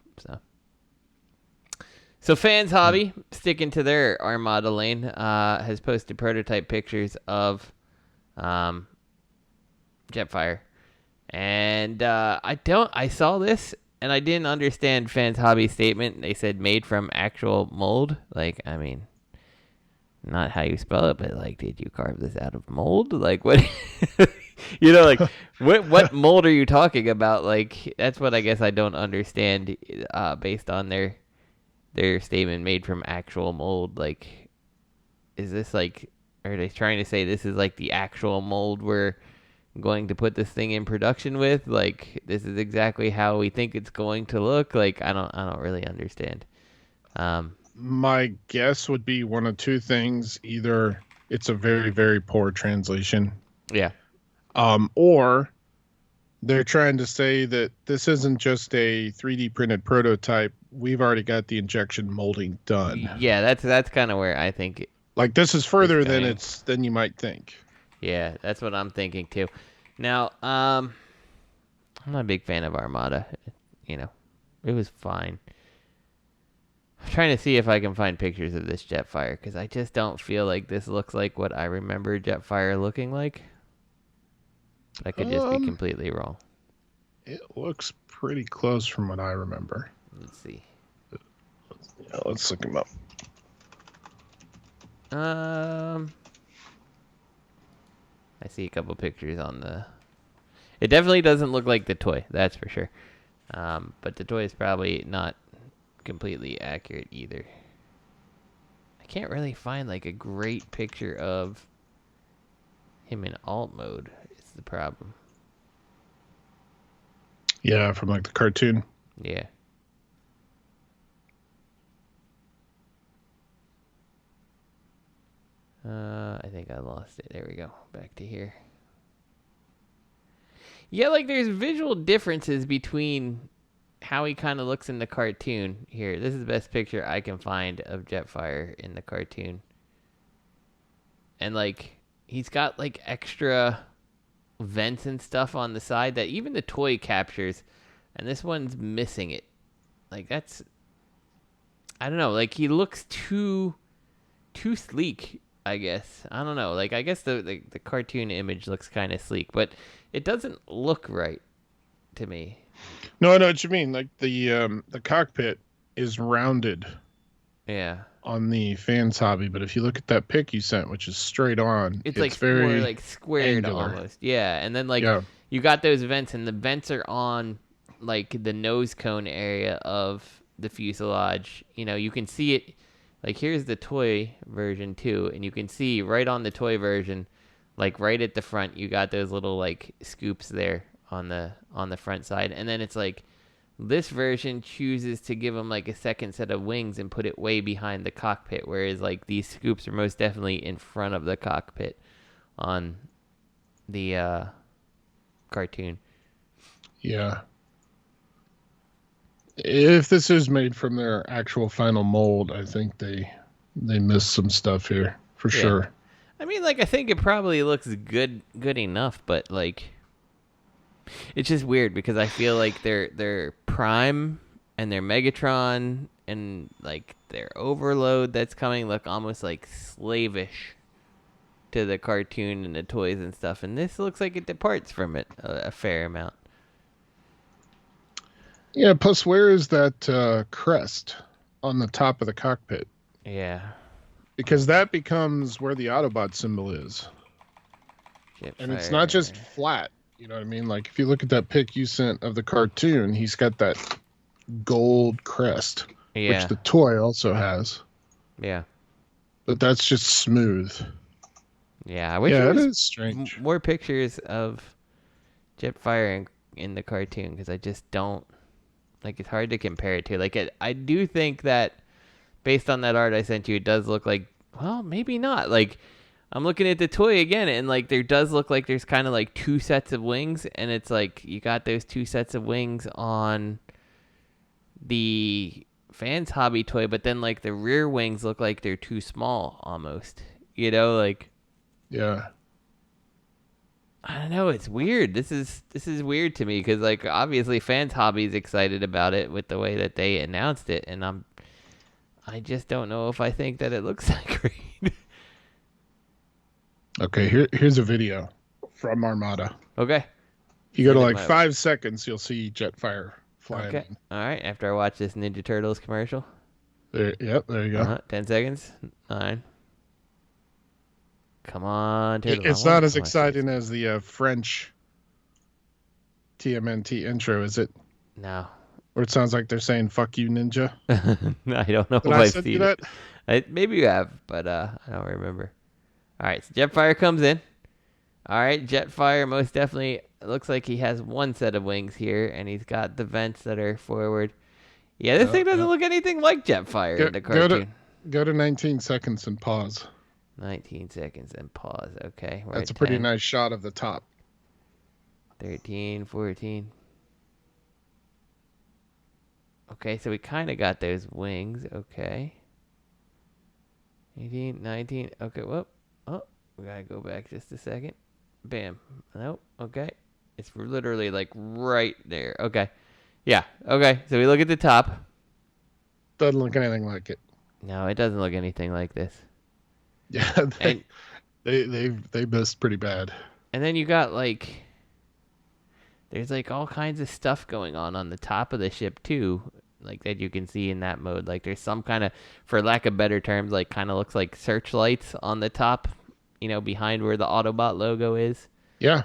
So Fans Hobby, sticking to their Armada lane, has posted prototype pictures of Jetfire, and I saw this and I didn't understand Fans Hobby statement. They said made from actual mold. Like, I mean, not how you spell it, but like, did you carve this out of mold? Like, what? You know, like, what mold are you talking about? Like, that's what I guess I don't understand. Based on their statement, made from actual mold. Like, is this like, are they trying to say this is like the actual mold we're going to put this thing in production with? Like, this is exactly how we think it's going to look? Like, I don't really understand. My guess would be one of two things: either it's a very, very poor translation, yeah, or they're trying to say that this isn't just a 3D printed prototype. We've already got the injection molding done. Yeah, that's kind of where I think like this is further than you might think. Yeah, that's what I'm thinking too. Now, I'm not a big fan of Armada. You know, it was fine. I'm trying to see if I can find pictures of this Jetfire, because I just don't feel like this looks like what I remember Jetfire looking like. I could just be completely wrong. It looks pretty close from what I remember. Let's see. Yeah, let's look him up. I see a couple pictures on the... It definitely doesn't look like the toy, that's for sure. But the toy is probably not completely accurate either. I can't really find like a great picture of him in alt mode. It's the problem. Yeah, from like the cartoon. Yeah. I think I lost it. There we go. Back to here. Yeah, like there's visual differences between how he kind of looks in the cartoon. Here, this is the best picture I can find of Jetfire in the cartoon. And like he's got like extra vents and stuff on the side that even the toy captures, and this one's missing it. Like that's, I don't know, like he looks too sleek, I guess. I don't know. Like I guess the cartoon image looks kind of sleek, but it doesn't look right to me. No, I know what you mean. Like the cockpit is rounded. Yeah. On the fans hobby, but if you look at that pic you sent, which is straight on, it's like very more like squared angular. almost. Yeah, and then like you got those vents, and the vents are on like the nose cone area of the fuselage. You know, you can see it. Like here's the toy version too, and you can see right on the toy version, like right at the front, you got those little like scoops there on the front side, and then it's like this version chooses to give him like a second set of wings and put it way behind the cockpit, whereas like these scoops are most definitely in front of the cockpit on the cartoon. Yeah. If this is made from their actual final mold, I think they missed some stuff here for sure. I mean, like I think it probably looks good enough, but like it's just weird because I feel like their Prime and their Megatron and like their Overload that's coming look almost like slavish to the cartoon and the toys and stuff, and this looks like it departs from it a fair amount. Yeah, plus where is that crest on the top of the cockpit? Yeah. Because that becomes where the Autobot symbol is. Jetfire. And it's not just flat. You know what I mean? Like, if you look at that pic you sent of the cartoon, he's got that gold crest, which the toy also has. Yeah. But that's just smooth. Yeah, I wish it was is strange. More pictures of Jetfire in the cartoon, because I just don't... Like, it's hard to compare it to. Like, I do think that, based on that art I sent you, it does look like... Well, maybe not. Like... I'm looking at the toy again, and like there does look like there's kind of like two sets of wings, and it's like you got those two sets of wings on the Fans Hobby toy, but then like the rear wings look like they're too small almost. You know, like yeah. I don't know. It's weird. This is weird to me because like obviously Fans Hobby is excited about it with the way that they announced it, and I just don't know if I think that it looks that great. Okay, here's a video from Armada. Okay. If you go to like 5 seconds, you'll see Jetfire flying. Okay. All right. After I watch this Ninja Turtles commercial. There you go. 10 seconds. 9. Come on, Turtles. It's not as exciting as the French TMNT intro, is it? No. Or it sounds like they're saying "fuck you, ninja." I don't know Did if I I've send seen you that? it. Maybe you have, but I don't remember. All right, so Jetfire comes in. All right, Jetfire most definitely looks like he has one set of wings here, and he's got the vents that are forward. Yeah, this thing doesn't look anything like Jetfire in the cartoon. Go to 19 seconds and pause. 19 seconds and pause. Okay. That's a pretty nice shot of the top. 13, 14. Okay, so we kind of got those wings. Okay. 18, 19. Okay, whoop. Oh, we gotta go back just a second. Bam. Nope. Okay. It's literally like right there. Okay. Yeah. Okay. So we look at the top. Doesn't look anything like it. No, it doesn't look anything like this. Yeah, they missed pretty bad. And then you got like, there's like all kinds of stuff going on the top of the ship too, like that you can see in that mode. Like there's some kind of, for lack of better terms, like kind of looks like searchlights on the top, you know, behind where the Autobot logo is. Yeah.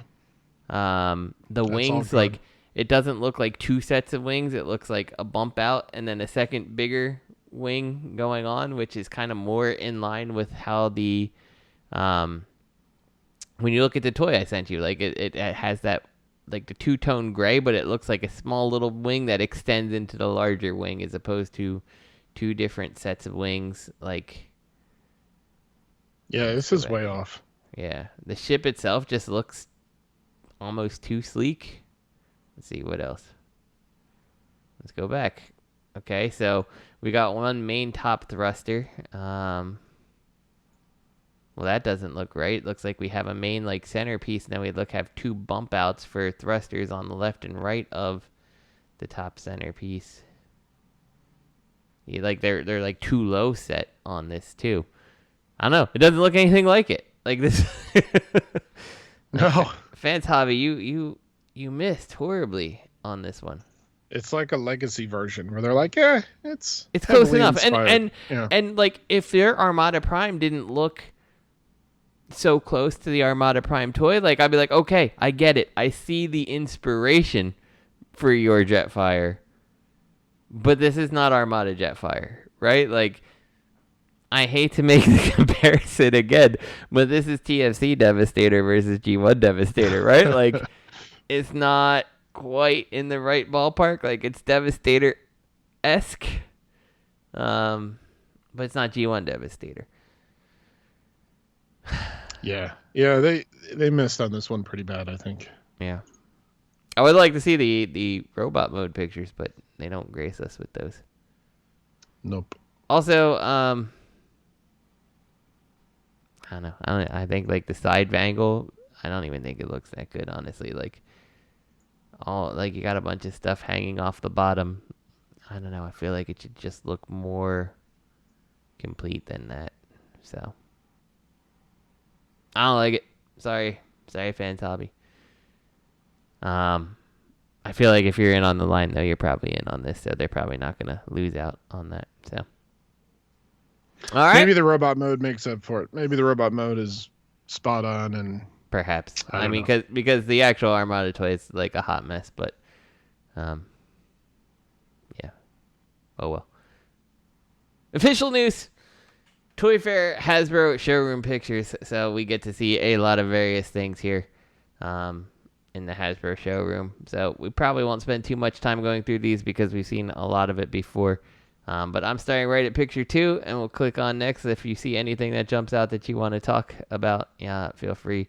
The wings, like it doesn't look like two sets of wings. It looks like a bump out and then a second bigger wing going on, which is kind of more in line with how the when you look at the toy I sent you, like it has that like the two-tone gray, but it looks like a small little wing that extends into the larger wing as opposed to two different sets of wings. Like Yeah, this is way off. Yeah, the ship itself just looks almost too sleek. Let's see what else. Let's go back. Okay, so we got one main top thruster. Well, that doesn't look right. Looks like we have a main like centerpiece. Now we have two bump outs for thrusters on the left and right of the top centerpiece. Yeah, like they're like too low set on this too. I don't know. It doesn't look anything like it. Like this. No. Fans Hobby, you missed horribly on this one. It's like a legacy version where they're like, yeah, it's close enough. Inspired. And like if their Armada Prime didn't look so close to the Armada Prime toy, like I'd be like, okay, I get it. I see the inspiration for your Jetfire. But this is not Armada Jetfire, right? Like, I hate to make the comparison again, but this is TFC Devastator versus G1 Devastator, right? Like, it's not quite in the right ballpark. Like, it's Devastator-esque, but it's not G1 Devastator. Yeah, they missed on this one pretty bad, I think. Yeah. I would like to see the robot mode pictures, but they don't grace us with those. Nope. Also, I don't know. I think like the side angle, I don't even think it looks that good, honestly. Like you got a bunch of stuff hanging off the bottom. I don't know. I feel like it should just look more complete than that. So I don't like it. Sorry, Fans Hobby. I feel like if you're in on the line, though, you're probably in on this, so they're probably not going to lose out on that. So, all right. Maybe the robot mode makes up for it. Maybe the robot mode is spot on, and perhaps. I mean, because the actual Armada toy is like a hot mess, but, yeah. Oh well. Official news. Toyfair Hasbro showroom pictures, so we get to see a lot of various things here. In the Hasbro showroom. So we probably won't spend too much time going through these because we've seen a lot of it before. But I'm starting right at picture 2, and we'll click on next. If you see anything that jumps out that you want to talk about, feel free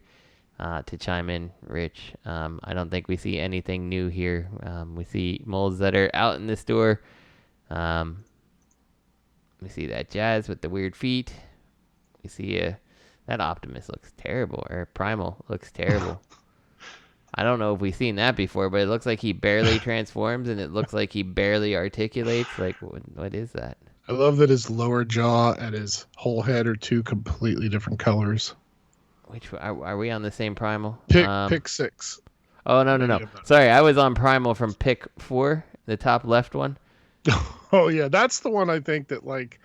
to chime in, Rich. I don't think we see anything new here. We see molds that are out in the store. We see that Jazz with the weird feet. We see that Optimus looks terrible, or Primal looks terrible. I don't know if we've seen that before, but it looks like he barely transforms, and it looks like he barely articulates. Like, what is that? I love that his lower jaw and his whole head are two completely different colors. Which are we on the same Primal? Pick 6. Oh, no. Sorry, I was on Primal from pick 4, the top left one. Oh, yeah, that's the one I think that, like,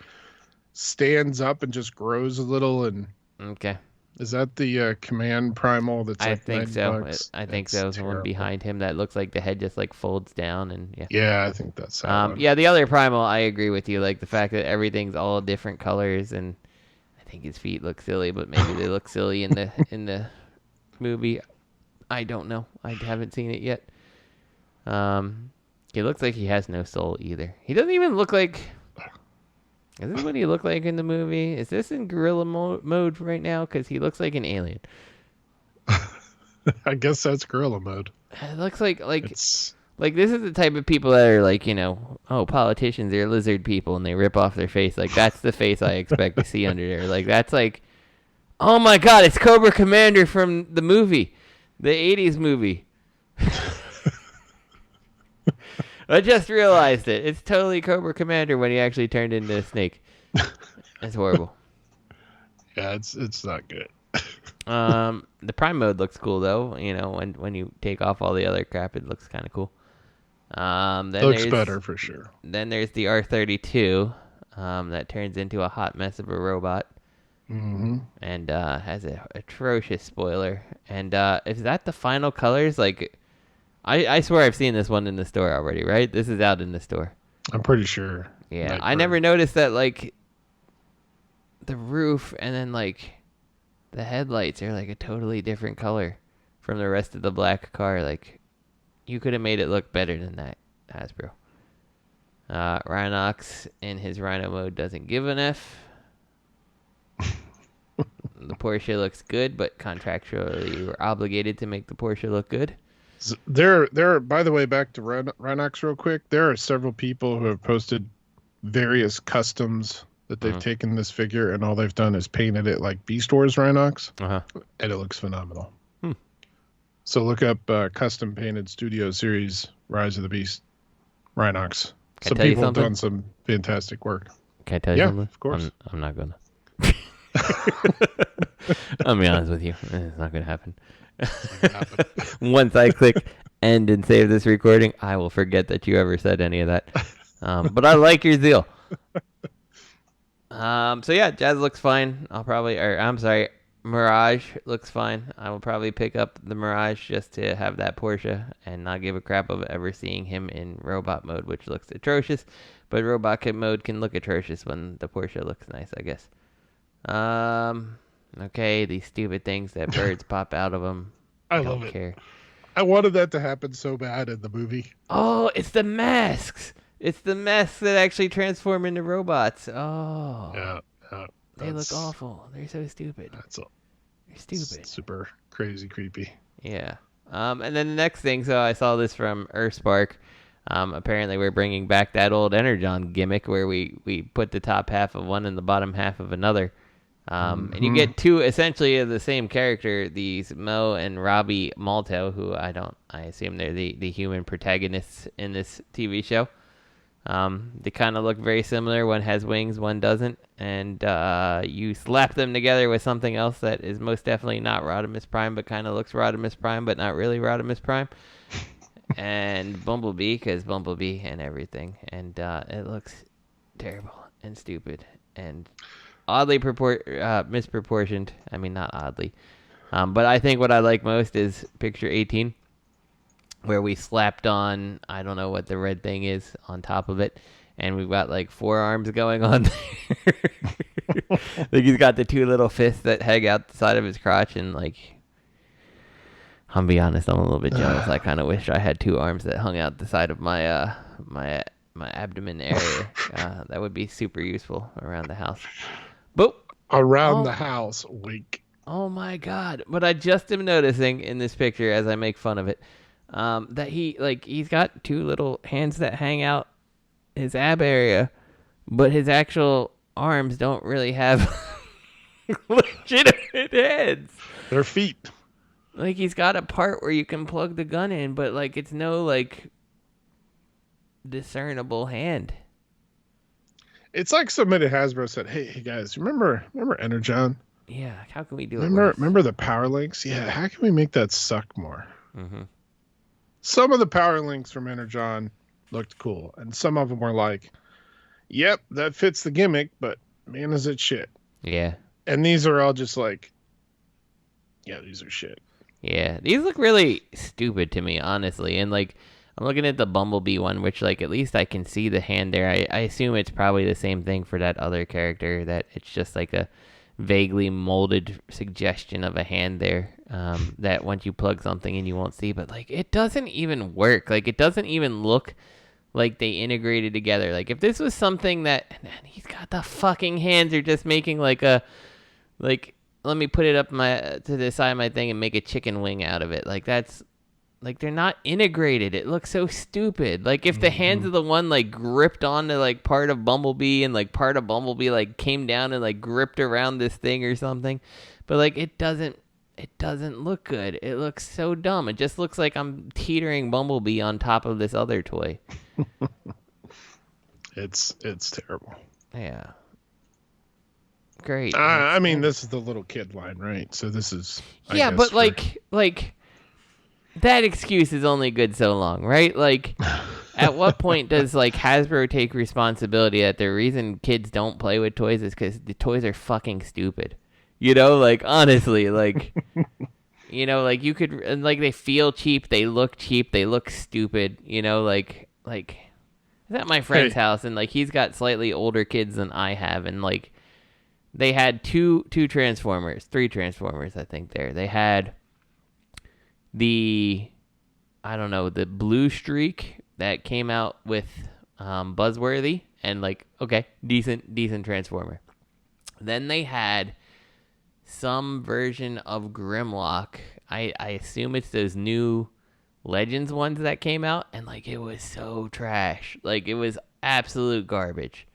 stands up and just grows a little. And okay. Is that the command primal? That's like I think so. $9? I think so. The one behind him that looks like the head just like folds down, and yeah. Yeah, I think that's that one. Yeah, the other primal, I agree with you. Like the fact that everything's all different colors, and I think his feet look silly, but maybe they look silly in the movie. I don't know. I haven't seen it yet. He looks like he has no soul either. He doesn't even look like. Is this what he looked like in the movie? Is this in gorilla mode right now? Because he looks like an alien. I guess that's gorilla mode. It looks like this is the type of people that are like, politicians are lizard people and they rip off their face. Like that's the face I expect to see under there. Like that's like, oh my god, it's Cobra Commander from the movie, the 80s movie. I just realized it. It's totally Cobra Commander when he actually turned into a snake. It's horrible. Yeah, it's not good. The Prime mode looks cool though. When you take off all the other crap, it looks kind of cool. Then looks better for sure. Then there's the R32 that turns into a hot mess of a robot. Mm-hmm. And has an atrocious spoiler. And is that the final colors? Like, I swear I've seen this one in the store already, right? This is out in the store. I'm pretty sure. Yeah, I never noticed that, like, the roof and then, like, the headlights are, like, a totally different color from the rest of the black car. Like, you could have made it look better than that, Hasbro. Rhinox in his Rhino mode doesn't give an F. Porsche looks good, but contractually we're obligated to make the Porsche look good. There, by the way, back to Rhinox real quick. There are several people who have posted various customs that they've taken this figure, and all they've done is painted it like Beast Wars Rhinox, and it looks phenomenal. So look up custom painted Studio Series Rise of the Beast Rhinox. Some people have done some fantastic work. Can I tell you something? Of course. I'm not gonna. I'll be honest with you. It's not gonna happen. Once I click end and save this recording, I will forget that you ever said any of that. But I like your zeal. So yeah, Jazz looks fine. Mirage looks fine. I will probably pick up the Mirage just to have that Porsche and not give a crap of ever seeing him in robot mode, which looks atrocious. But robot mode can look atrocious when the Porsche looks nice, I guess. Okay, these stupid things that birds pop out of them. I love it. Care. I wanted that to happen so bad in the movie. Oh, it's the masks. It's the masks that actually transform into robots. Oh. Yeah. They look awful. They're so stupid. They're stupid. Super crazy creepy. Yeah. And then the next thing, so I saw this from Earthspark. Apparently we're bringing back that old Energon gimmick where we put the top half of one and the bottom half of another. And you get two essentially of the same character, these Mo and Robbie Malto, who I assume they're the human protagonists in this TV show. They kind of look very similar. One has wings, one doesn't. And you slap them together with something else that is most definitely not Rodimus Prime, but kind of looks Rodimus Prime, but not really Rodimus Prime. And Bumblebee, because Bumblebee and everything. And it looks terrible and stupid and oddly misproportioned. I mean, not oddly. But I think what I like most is picture 18. Where we slapped on, I don't know what the red thing is on top of it, and we've got like 4 arms going on there. Like he's got the 2 little fists that hang out the side of his crotch, and like, I'll be honest, I'm a little bit jealous. I kind of wish I had 2 arms that hung out the side of my my abdomen area. That would be super useful around the house. But around the house, wink. Oh my God! But I just am noticing in this picture as I make fun of it. That he's got 2 little hands that hang out his ab area, but his actual arms don't really have legitimate heads. They're feet. Like he's got a part where you can plug the gun in, but like it's no like discernible hand. It's like somebody at Hasbro said, "Hey guys, remember Energon? Yeah, how can we do it? Remember the power links? Yeah, how can we make that suck more?" Mm-hmm. Some of the power links from Energon looked cool, and some of them were like, "Yep, that fits the gimmick, but man, is it shit." Yeah. And these are all just like, yeah, these are shit. Yeah, these look really stupid to me, honestly. And like, I'm looking at the Bumblebee one, which like at least I can see the hand there. I assume it's probably the same thing for that other character, that it's just like a vaguely molded suggestion of a hand there, that once you plug something in you won't see. But like, it doesn't even work. Like, it doesn't even look like they integrated together. Like, if this was something that, and he's got the fucking hands are just making like a, like, let me put it up to the side of my thing and make a chicken wing out of it. Like, that's like, they're not integrated. It looks so stupid. Like, if the hands of the one like gripped onto like part of Bumblebee, and like part of Bumblebee like came down and like gripped around this thing or something, but like it doesn't look good. It looks so dumb. It just looks like I'm teetering Bumblebee on top of this other toy. It's terrible. Yeah. Great. I mean, this is the little kid line, right? So this is but like that excuse is only good so long, right? Like, at what point does like Hasbro take responsibility that the reason kids don't play with toys is because the toys are fucking stupid? You know, like, honestly, like, you know, like you could, and like they feel cheap, they look stupid, you know, like I was at my friend's house, and like he's got slightly older kids than I have, and like they had three Transformers, I think there. They had the Blue Streak that came out with Buzzworthy, and like, okay, decent Transformer. Then they had some version of Grimlock. I assume it's those new Legends ones that came out, and like it was so trash. Like it was absolute garbage.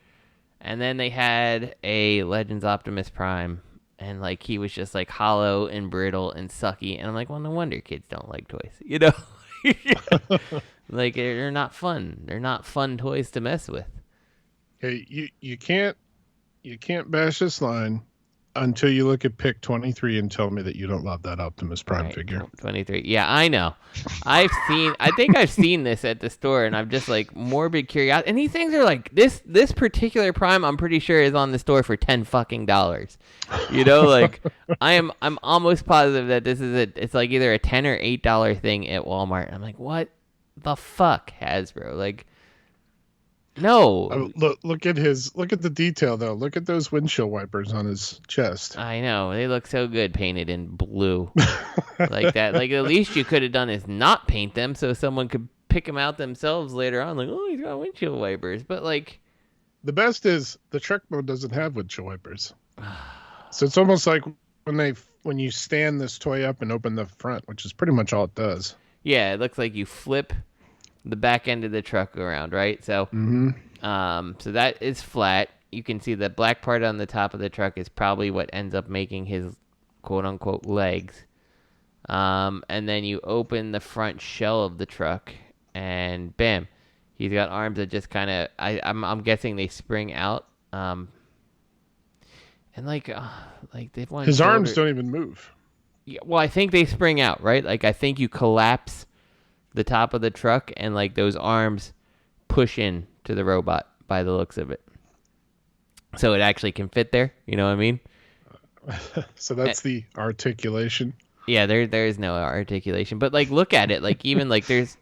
And then they had a Legends Optimus Prime, and like he was just like hollow and brittle and sucky. And I'm like, well, no wonder kids don't like toys, you know? Like they're not fun. They're not fun toys to mess with. Hey, you can't bash this line until you look at pick 23 and tell me that you don't love that Optimus Prime figure. 23. Yeah, I know. I think I've seen this at the store, and I'm just like morbid curiosity. And these things are like this particular Prime. I'm pretty sure is on the store for $10 fucking. You know, like I'm almost positive that this is it's like either a $10 or $8 thing at Walmart. I'm like, what the fuck, Hasbro? Like, no. Look at the detail though. Look at those windshield wipers on his chest. I know, they look so good painted in blue. Like that. Like at least you could have done is not paint them so someone could pick them out themselves later on. Like, oh, he's got windshield wipers. But like, the best is the truck mode doesn't have windshield wipers. So it's almost like when you stand this toy up and open the front, which is pretty much all it does. Yeah, it looks like you flip the back end of the truck around, right? So, so that is flat. You can see the black part on the top of the truck is probably what ends up making his quote unquote legs. And then you open the front shell of the truck, and bam, he's got arms that just kind of I'm guessing they spring out. And like they've his arms don't even move. Yeah, well, I think they spring out, right? Like I think you collapse the top of the truck, and like those arms push in to the robot by the looks of it, so it actually can fit there. You know what I mean? So that's the articulation. Yeah, there is no articulation, but like look at it. Like even like there's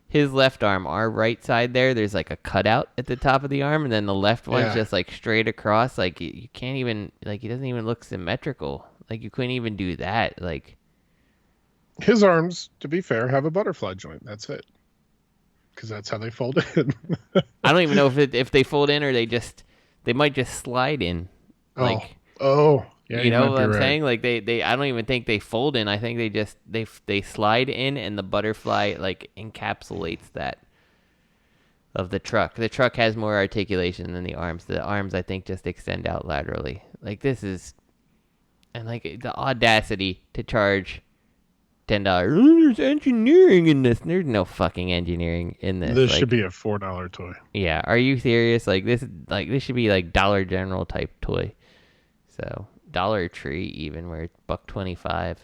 his left arm, our right side there. There's like a cutout at the top of the arm, and then the left one's just like straight across. Like you can't even he doesn't even look symmetrical. Like you couldn't even do that. Like. His arms, to be fair, have a butterfly joint. That's it. Because that's how they fold in. I don't even know if they fold in or they might just slide in. Like, yeah, you know what I'm saying? Like they I don't even think they fold in. I think they slide in, and the butterfly like encapsulates that of the truck. The truck has more articulation than the arms. The arms I think just extend out laterally. Like this is, and like the audacity to charge $10. There's engineering in this. There's no fucking engineering in this. This should be a $4 toy. Yeah, are you serious? Like this should be like Dollar General type toy. So Dollar Tree even, where it's $1.25.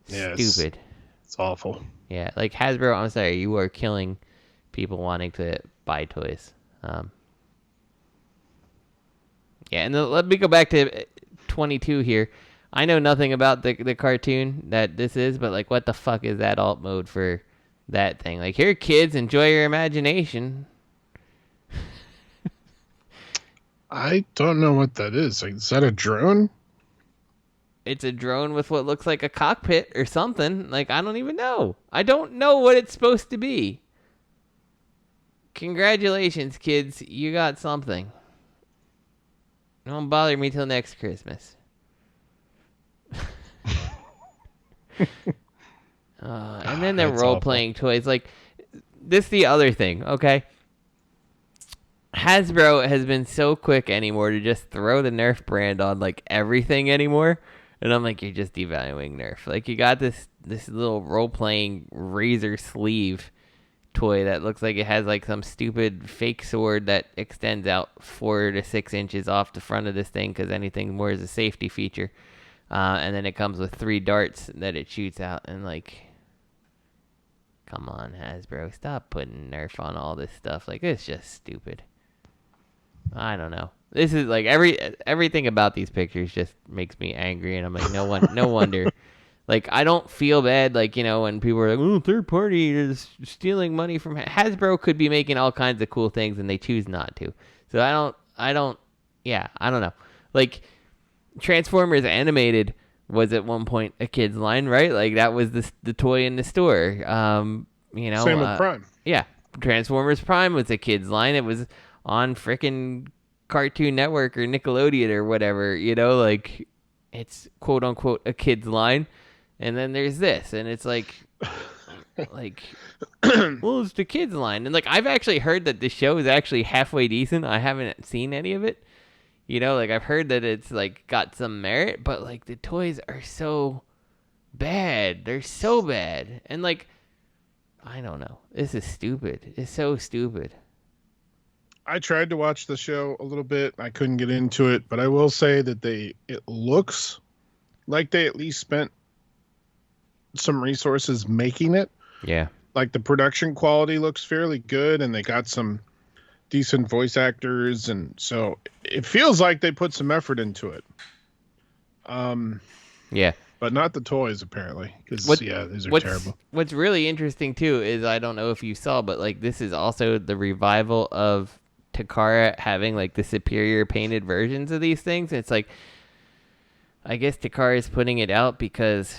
Yeah, stupid. It's awful. Yeah, like Hasbro, I'm sorry, you are killing people wanting to buy toys. Yeah, and let me go back to 22 here. I know nothing about the cartoon that this is, but like, what the fuck is that alt mode for that thing? Like, here, kids, enjoy your imagination. I don't know what that is. Like, is that a drone? It's a drone with what looks like a cockpit or something. Like, I don't even know. I don't know what it's supposed to be. Congratulations, kids. You got something. Don't bother me till next Christmas. And then the role-playing toys. Like, this is the other thing, okay? Hasbro has been so quick anymore to just throw the Nerf brand on, like, everything anymore. And I'm like, you're just devaluing Nerf. Like, you got this little role-playing razor sleeve toy that looks like it has, like, some stupid fake sword that extends out 4 to 6 inches off the front of this thing because anything more is a safety feature. And then it comes with 3 darts that it shoots out. And, like, come on, Hasbro. Stop putting Nerf on all this stuff. Like, it's just stupid. I don't know. This is, like, everything about these pictures just makes me angry. And I'm like, no wonder. Like, I don't feel bad, like, you know, when people are like, oh, third party is stealing money from Hasbro could be making all kinds of cool things, and they choose not to. So I don't know. Like, Transformers Animated was at one point a kid's line, right? Like, that was the toy in the store. You know, same with Prime. Yeah, Transformers Prime was a kid's line. It was on frickin' Cartoon Network or Nickelodeon or whatever. You know, like, it's quote unquote a kid's line, and then there's this, and it's like, well, it's the kids line, and like I've actually heard that the show is actually halfway decent. I haven't seen any of it, like I've heard that it's like got some merit, but like the toys are so bad. They're so bad, and like I don't know. This is stupid. It's so stupid. I tried to watch the show a little bit. I couldn't get into it, but I will say that it looks like they at least spent some resources making it. Yeah. Like the production quality looks fairly good, and they got some decent voice actors, and so it feels like they put some effort into it. Yeah. But not the toys, apparently. Because, these are terrible. What's really interesting, too, is I don't know if you saw, but like this is also the revival of Takara having like the superior painted versions of these things. It's like, I guess Takara is putting it out because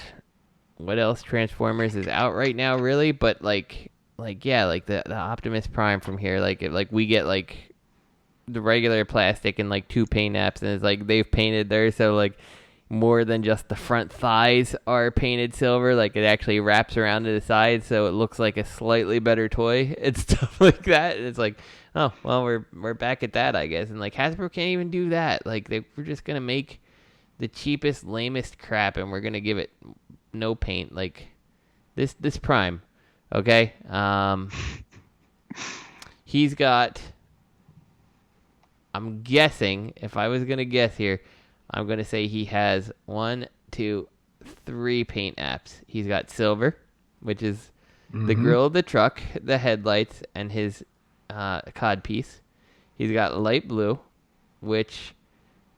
what else Transformers is out right now, really? But like the Optimus Prime from here, we get like the regular plastic and like 2 paint apps, and it's like they've painted theirs, so like more than just the front thighs are painted silver. Like it actually wraps around to the side, so it looks like a slightly better toy and stuff like that. And it's like, oh well, we're back at that, I guess. And like Hasbro can't even do that. Like we're just gonna make the cheapest, lamest crap, and we're gonna give it no paint. Like this Prime, okay? He's got, I'm guessing, if I was gonna guess here, I'm going to say he has 1, 2, 3 paint apps. He's got silver, which is the grill of the truck, the headlights, and his cod piece. He's got light blue, which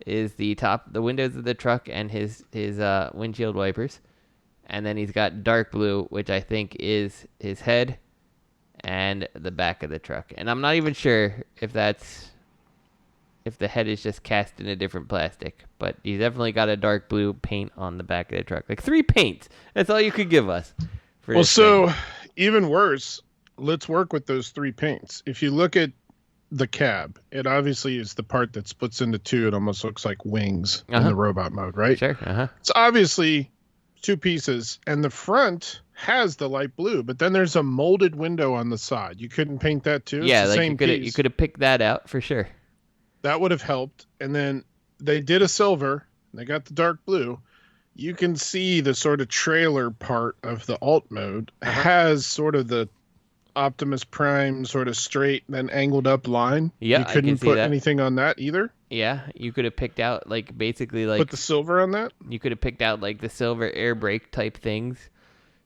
is the windows of the truck and his windshield wipers. And then he's got dark blue, which I think is his head and the back of the truck. And I'm not even sure if the head is just cast in a different plastic, but he's definitely got a dark blue paint on the back of the truck. Like 3 paints. That's all you could give us. Well, so even worse, let's work with those 3 paints. If you look at the cab, it obviously is the part that splits into 2. It almost looks like wings in the robot mode, right? Sure. It's obviously 2 pieces, and the front has the light blue, but then there's a molded window on the side. You couldn't paint that too? Yeah, like you could have picked that out for sure. That would have helped. And then they did a silver. They got the dark blue. You can see the sort of trailer part of the alt mode has sort of the Optimus Prime sort of straight, then angled up line. Yeah, you couldn't put anything on that either. Yeah, you could have picked out like basically like put the silver on that. You could have picked out like the silver air brake type things.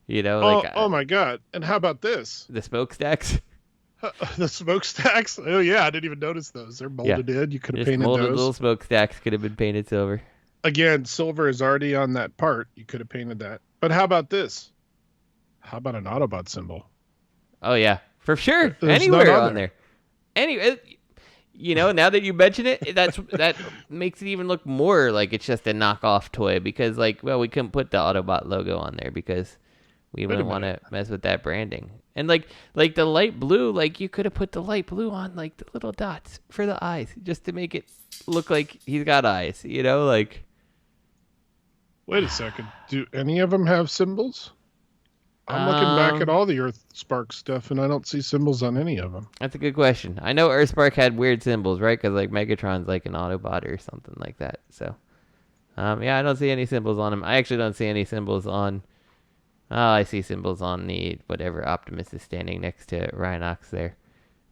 Oh my god! And how about this? The smokestacks. The smokestacks? Oh yeah, I didn't even notice those. They're molded in. You could have painted molded those. Little smokestacks could have been painted silver. Again, silver is already on that part. You could have painted that. But how about this? How about an Autobot symbol? Oh yeah, for sure. Anywhere on there. Anyway, now that you mention it, that makes it even look more like it's just a knockoff toy, because we couldn't put the Autobot logo on there because we wouldn't want to mess with that branding. And like the light blue, like you could have put the light blue on like the little dots for the eyes, just to make it look like he's got eyes, like. Wait a second. Do any of them have symbols? I'm looking back at all the Earthspark stuff, and I don't see symbols on any of them. That's a good question. I know Earthspark had weird symbols, right? Because like Megatron's like an Autobot or something like that. So, I don't see any symbols on him. I actually don't see any symbols on. I see symbols on the whatever Optimus is standing next to Rhinox there,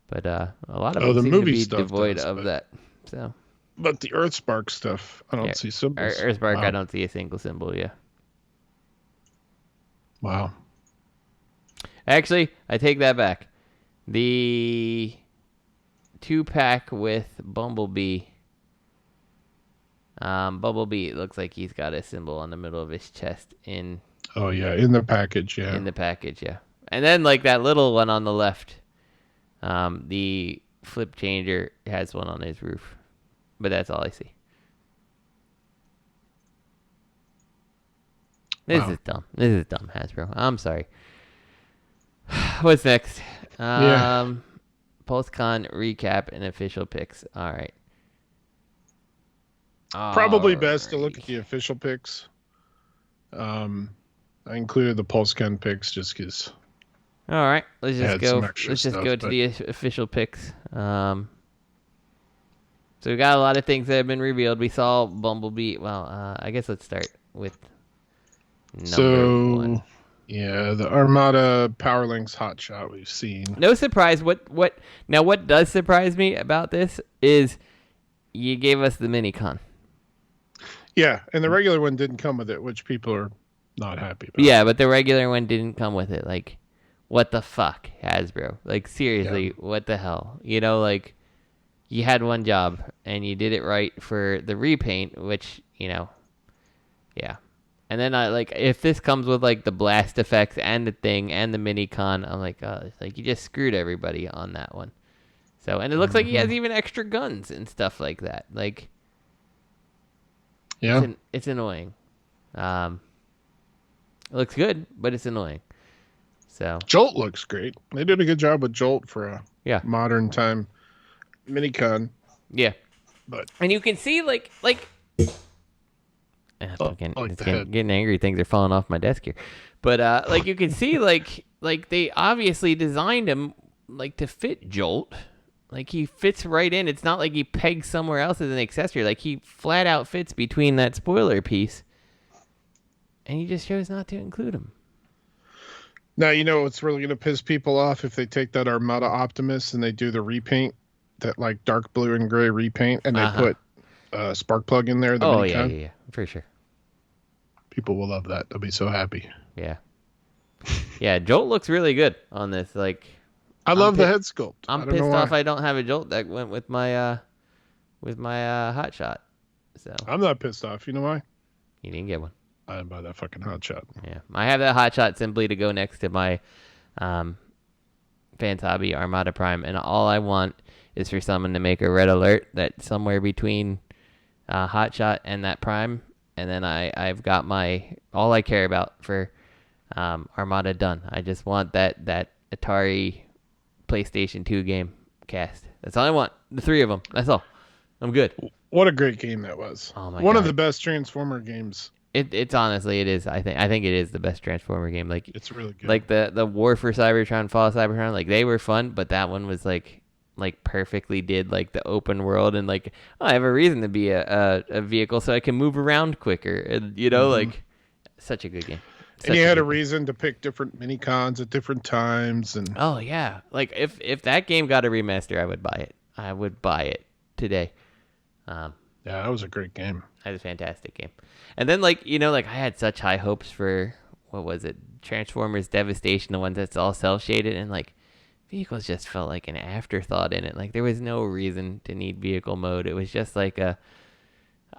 but a lot of them seem to be devoid of that. So, but the Earthspark stuff, I don't see symbols. Earthspark, wow. I don't see a single symbol. Yeah. Wow. Actually, I take that back. The 2-pack with Bumblebee. Bumblebee, it looks like he's got a symbol on the middle of his chest in. Oh yeah, in the package, yeah. In the package, yeah. And then like that little one on the left, the flip changer has one on his roof, but that's all I see. This is dumb. This is dumb, Hasbro. I'm sorry. What's next? Pulse Con recap and official picks. All right. Probably best to look at the official pics. I included the Pulse Con pics just because. All right, let's just go. Let's just go to but... the official pics. So we got a lot of things that have been revealed. We saw Bumblebee. Well, I guess let's start with number one. Yeah, the Armada Power Links hotshot we've seen. No surprise. What does surprise me about this is you gave us the Minicon. Yeah, and the regular one didn't come with it, which people are not happy about. Yeah, but the regular one didn't come with it. Like, what the fuck, Hasbro? Like, seriously, what the hell? You know, like, you had one job, and you did it right for the repaint, which, you know, yeah. And then, if this comes with, like, the blast effects and the thing and the Minicon, I'm like, oh, it's like, you just screwed everybody on that one. So, and it looks like he has even extra guns and stuff like that. Like, yeah, it's annoying. It looks good, but it's annoying. So Jolt looks great. They did a good job with Jolt for a modern time Minicon. Yeah, and you can see getting angry. Things are falling off my desk here, but you can see like they obviously designed him like to fit Jolt. Like, he fits right in. It's not like he pegs somewhere else as an accessory. Like, he flat out fits between that spoiler piece. And he just chose not to include him. Now, you know what's really going to piss people off if they take that Armada Optimus and they do the repaint, that, like, dark blue and gray repaint, and they put a spark plug in there. Yeah, for sure. People will love that. They'll be so happy. Yeah. Yeah, Jolt looks really good on this. Like... I love the head sculpt. I'm pissed off I don't have a Jolt that went with my hot shot. So I'm not pissed off. You know why? You didn't get one. I didn't buy that fucking hot shot. Yeah, I have that hot shot simply to go next to my Fans Hobby Armada Prime, and all I want is for someone to make a red alert that somewhere between hot shot and that Prime, and then I've got all I care about for Armada done. I just want that Atari PlayStation 2 game cast. That's all I want. The three of them. That's all. I'm good. What a great game that was. Oh my One God. of the best Transformer games. It's honestly, it is. I think it is the best Transformer game. Like, it's really good. Like the War for Cybertron, Fall of Cybertron, like, they were fun, but that one was like perfectly did like the open world, and like, I have a reason to be a vehicle so I can move around quicker, and you know, like, such a good game. And you had a reason to pick different Minicons at different times, and oh yeah, like if that game got a remaster, I would buy it. I would buy it today. Yeah, that was a great game. That was a fantastic game. And then, like, you know, like, I had such high hopes for, what was it, Transformers Devastation, the one that's all cell shaded, and like, vehicles just felt like an afterthought in it. Like, there was no reason to need vehicle mode. It was just like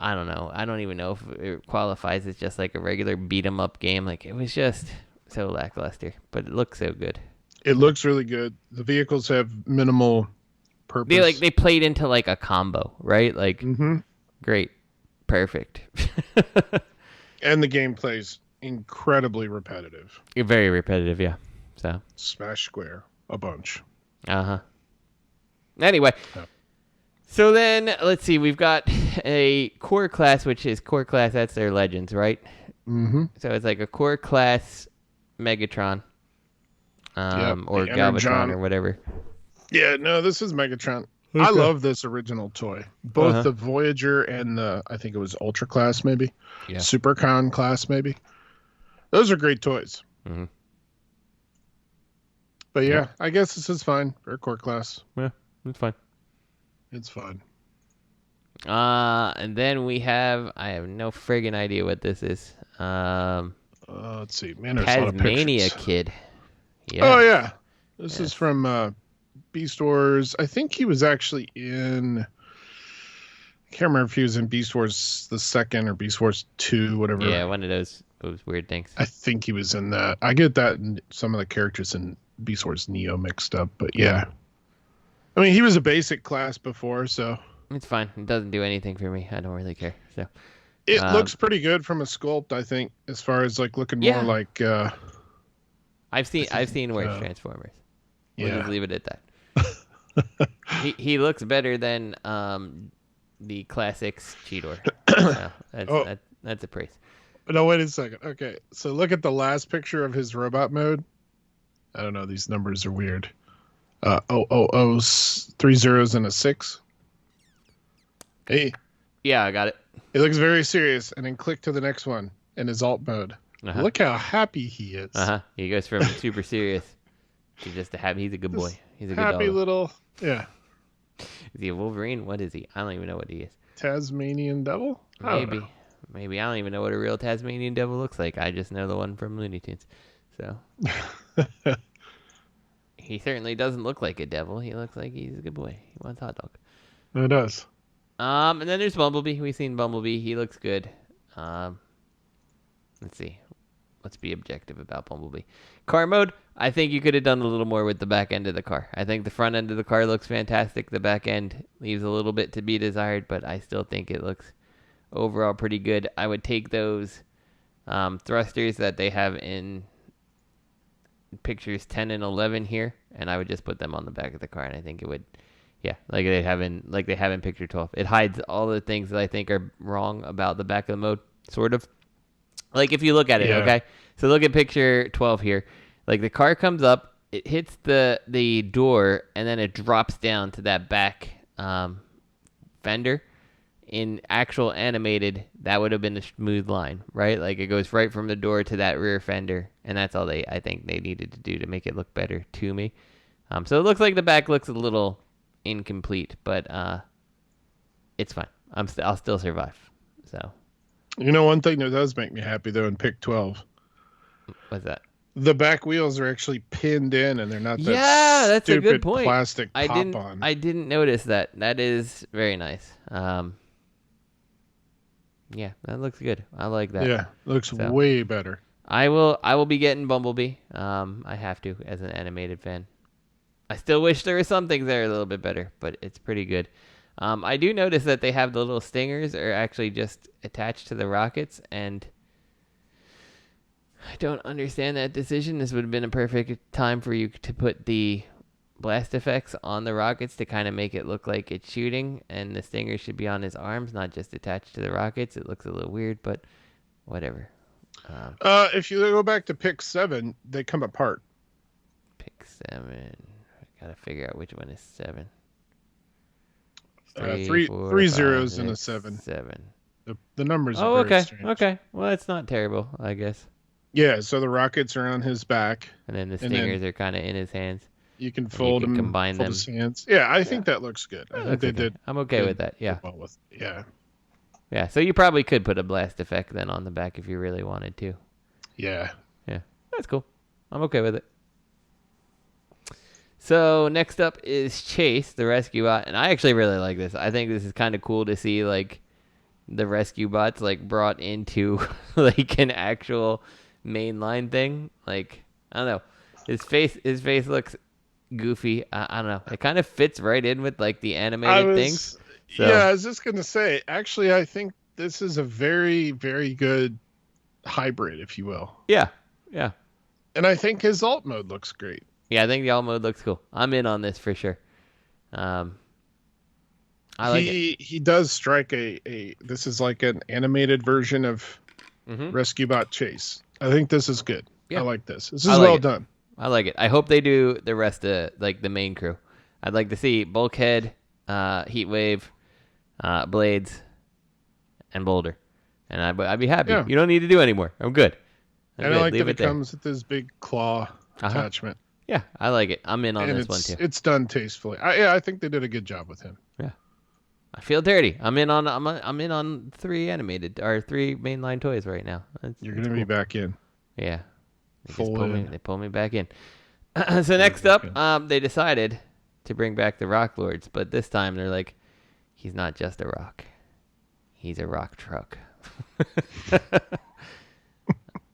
I don't know. I don't even know if it qualifies as just like a regular beat 'em up game. Like, it was just so lackluster, but it looks so good. It looks really good. The vehicles have minimal purpose. They played into like a combo, right? Like, great, perfect. And the gameplay's incredibly repetitive. Very repetitive, yeah. So smash square a bunch. Anyway. Yeah. So then, let's see, we've got a core class, which is core class, that's their Legends, right? So it's like a core class Megatron, or Galvatron, or whatever. Yeah, no, this is Megatron. Okay. I love this original toy. Both the Voyager and the, I think it was Ultra class, maybe. Yeah. Supercon class, maybe. Those are great toys. But yeah, I guess this is fine for a core class. Yeah, it's fine. It's fun. And then we have, I have no friggin' idea what this is. Let's see. Man, there's a lot of Tasmania Kid. Yeah. Oh, yeah. This is from Beast Wars. I think he was actually in, I can't remember if he was in Beast Wars the second or Beast Wars 2, whatever. Yeah, one of those weird things. I think he was in that. I get that and some of the characters in Beast Wars Neo mixed up, but yeah. I mean, he was a basic class before, so it's fine. It doesn't do anything for me. I don't really care. So it looks pretty good from a sculpt, I think, as far as like looking more like. I've seen worse Transformers. We'll just leave it at that. he looks better than the classics Cheetor. So that's a praise. No, wait a second. Okay, so look at the last picture of his robot mode. I don't know. These numbers are weird. 3 zeros and a 6. Hey. Yeah, I got it. It looks very serious, and then click to the next one in his alt mode. Look how happy he is. He goes from super serious to just a happy. He's a good boy. He's a good happy dog. little. Yeah. Is he a Wolverine? What is he? I don't even know what he is. Tasmanian devil? Maybe I don't even know what a real Tasmanian devil looks like. I just know the one from Looney Tunes. So he certainly doesn't look like a devil. He looks like he's a good boy. He wants hot dog. It does. And then there's Bumblebee. We've seen Bumblebee. He looks good. Let's see. Let's be objective about Bumblebee. Car mode, I think you could have done a little more with the back end of the car. I think the front end of the car looks fantastic. The back end leaves a little bit to be desired, but I still think it looks overall pretty good. I would take those thrusters that they have in pictures 10 and 11 here, and I would just put them on the back of the car, and I think it would, yeah, like they have in picture 12. It hides all the things that I think are wrong about the back of the mode, sort of. Like if you look at it, okay? So look at picture 12 here. Like the car comes up, it hits the door, and then it drops down to that back fender. In actual animated, that would have been a smooth line, right? Like it goes right from the door to that rear fender, and that's all I think they needed to do to make it look better to me. So it looks like the back looks a little incomplete, but it's fine. I'll still survive. So. You know, one thing that does make me happy though in pick 12. What's that? The back wheels are actually pinned in, and they're not that that's a good point. Plastic I didn't notice that. That is very nice. Yeah, that looks good. I like that. Yeah, looks way better. I will be getting Bumblebee. I have to as an animated fan. I still wish there were some things that are a little bit better, but it's pretty good. I do notice that they have the little stingers are actually just attached to the rockets, and I don't understand that decision. This would have been a perfect time for you to put the blast effects on the rockets to kind of make it look like it's shooting, and the stingers should be on his arms, not just attached to the rockets. It looks a little weird, but whatever. If you go back to pick 7, they come apart. Pick 7. I gotta figure out which one is 7. 3 zeros and a 7. 7. The numbers are very strange. Okay. Well, it's not terrible, I guess. Yeah, so the rockets are on his back. And then the stingers are kind of in his hands. You can fold them, combine them. his hands. Yeah, I think that looks good. I think they did. I'm okay with that, yeah. Yeah, so you probably could put a blast effect then on the back if you really wanted to. Yeah. Yeah, that's cool. I'm okay with it. So next up is Chase, the rescue bot, and I actually really like this. I think this is kind of cool to see like the rescue bots like brought into like an actual mainline thing. Like I don't know, his face looks goofy. I don't know. It kind of fits right in with like the animated things. So. Yeah, I was just gonna say. Actually, I think this is a very, very good hybrid, if you will. Yeah. And I think his alt mode looks great. Yeah, I think the alt mode looks cool. I'm in on this for sure. I like it. He does strike a. This is like an animated version of Rescue Bot Chase. I think this is good. Yeah. I like this. This is well done. I like it. I hope they do the rest of like the main crew. I'd like to see Bulkhead, Heatwave, Blades, and Boulder, and I'd be happy. Yeah. You don't need to do any more. I'm good. And I like that it comes with this big claw attachment. Yeah, I like it. I'm in on this one too. It's done tastefully. I think they did a good job with him. Yeah, I feel dirty. I'm in on 3 animated or 3 mainline toys right now. You're gonna be back in. Yeah, they pull me back in. So next up, they decided to bring back the Rock Lords, but this time they're like, he's not just a rock, he's a rock truck.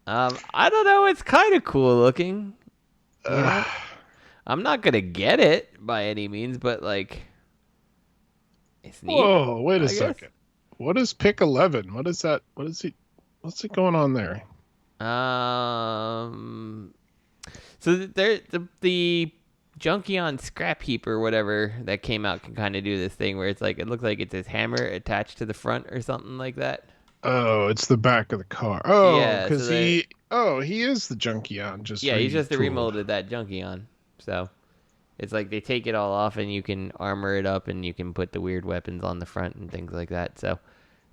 I don't know. It's kind of cool looking. You know? I'm not gonna get it by any means, but like, it's neat. Whoa! Wait a second. What is pick 11? What is that? What is he? What's it going on there? So the Junkion Scrapheap or whatever that came out can kind of do this thing where it's like it looks like it's his hammer attached to the front or something like that. Oh, it's the back of the car. Oh, Yeah, because so he is the Junkion. He's just retooled. remolded that Junkion. So it's like they take it all off and you can armor it up and you can put the weird weapons on the front and things like that. So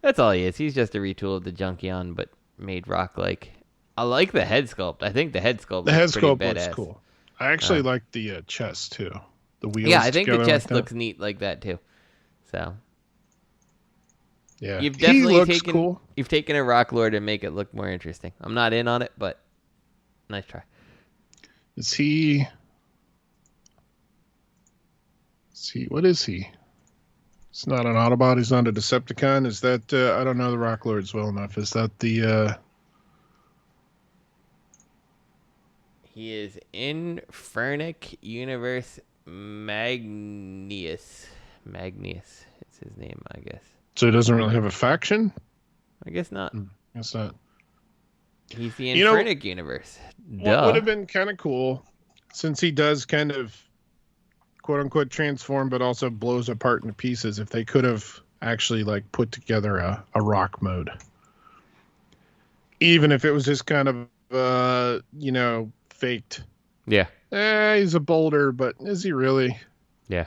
that's all he is. He's just a retool of the Junkion, but made rock-like. I like the head sculpt. I think the head sculpt looks pretty badass. Looks cool. I actually like the chest too. The wheels. Yeah, I think the chest like looks neat like that too. So yeah, you've definitely he looks cool. You've taken a Rock Lord and make it look more interesting. I'm not in on it, but nice try. Is he? What is he? It's not an Autobot. He's not a Decepticon. Is that? I don't know the Rock Lords well enough. Is that the? He is Infernic Universe Magnius. Magnius. It's his name, I guess. So he doesn't really have a faction? I guess not. Guess not. He's the Infernic Universe. What would have been kind of cool, since he does kind of quote-unquote transform, but also blows apart into pieces, if they could have actually like put together a rock mode. Even if it was just kind of, faked. Yeah. He's a boulder, but is he really? Yeah.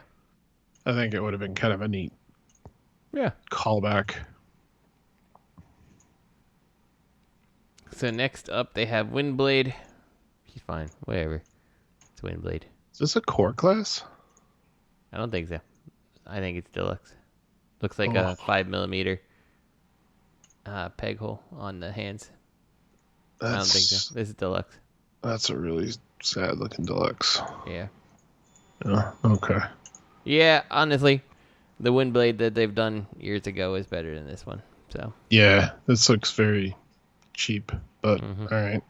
I think it would have been kind of a neat callback. So next up, they have Windblade. He's fine. Whatever. It's Windblade. Is this a core class? I don't think so. I think it's deluxe. Looks like a 5mm peg hole on the hands. I don't think so. This is deluxe. That's a really sad looking deluxe. Yeah. Oh, okay. Yeah, honestly, the Windblade that they've done years ago is better than this one. So. Yeah, this looks very cheap, but all right.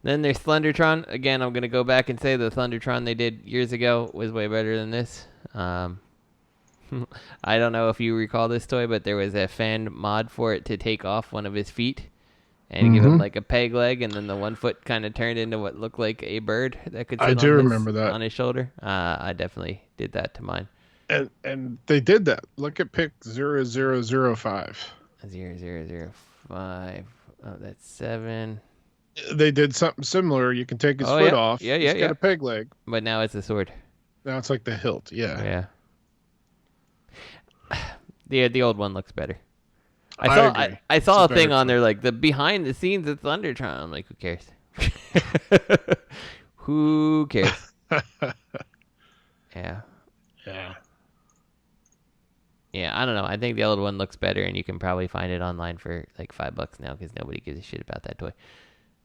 Then there's Thundertron. Again, I'm going to go back and say the Thundertron they did years ago was way better than this. I don't know if you recall this toy, but there was a fan mod for it to take off one of his feet and give him like a peg leg, and then the one foot kind of turned into what looked like a bird that could sit remember that on his shoulder. I definitely did that to mine. And they did that. Look at pic 0005. 0005. Oh, that's 7. They did something similar. You can take his foot off. Yeah, He's got a peg leg. But now it's a sword. Now it's like the hilt. Yeah. The old one looks better. I saw a thing on there like the behind the scenes of Thundertron. I'm like, who cares? Who cares? Yeah. Yeah, I don't know. I think the old one looks better, and you can probably find it online for like $5 now because nobody gives a shit about that toy.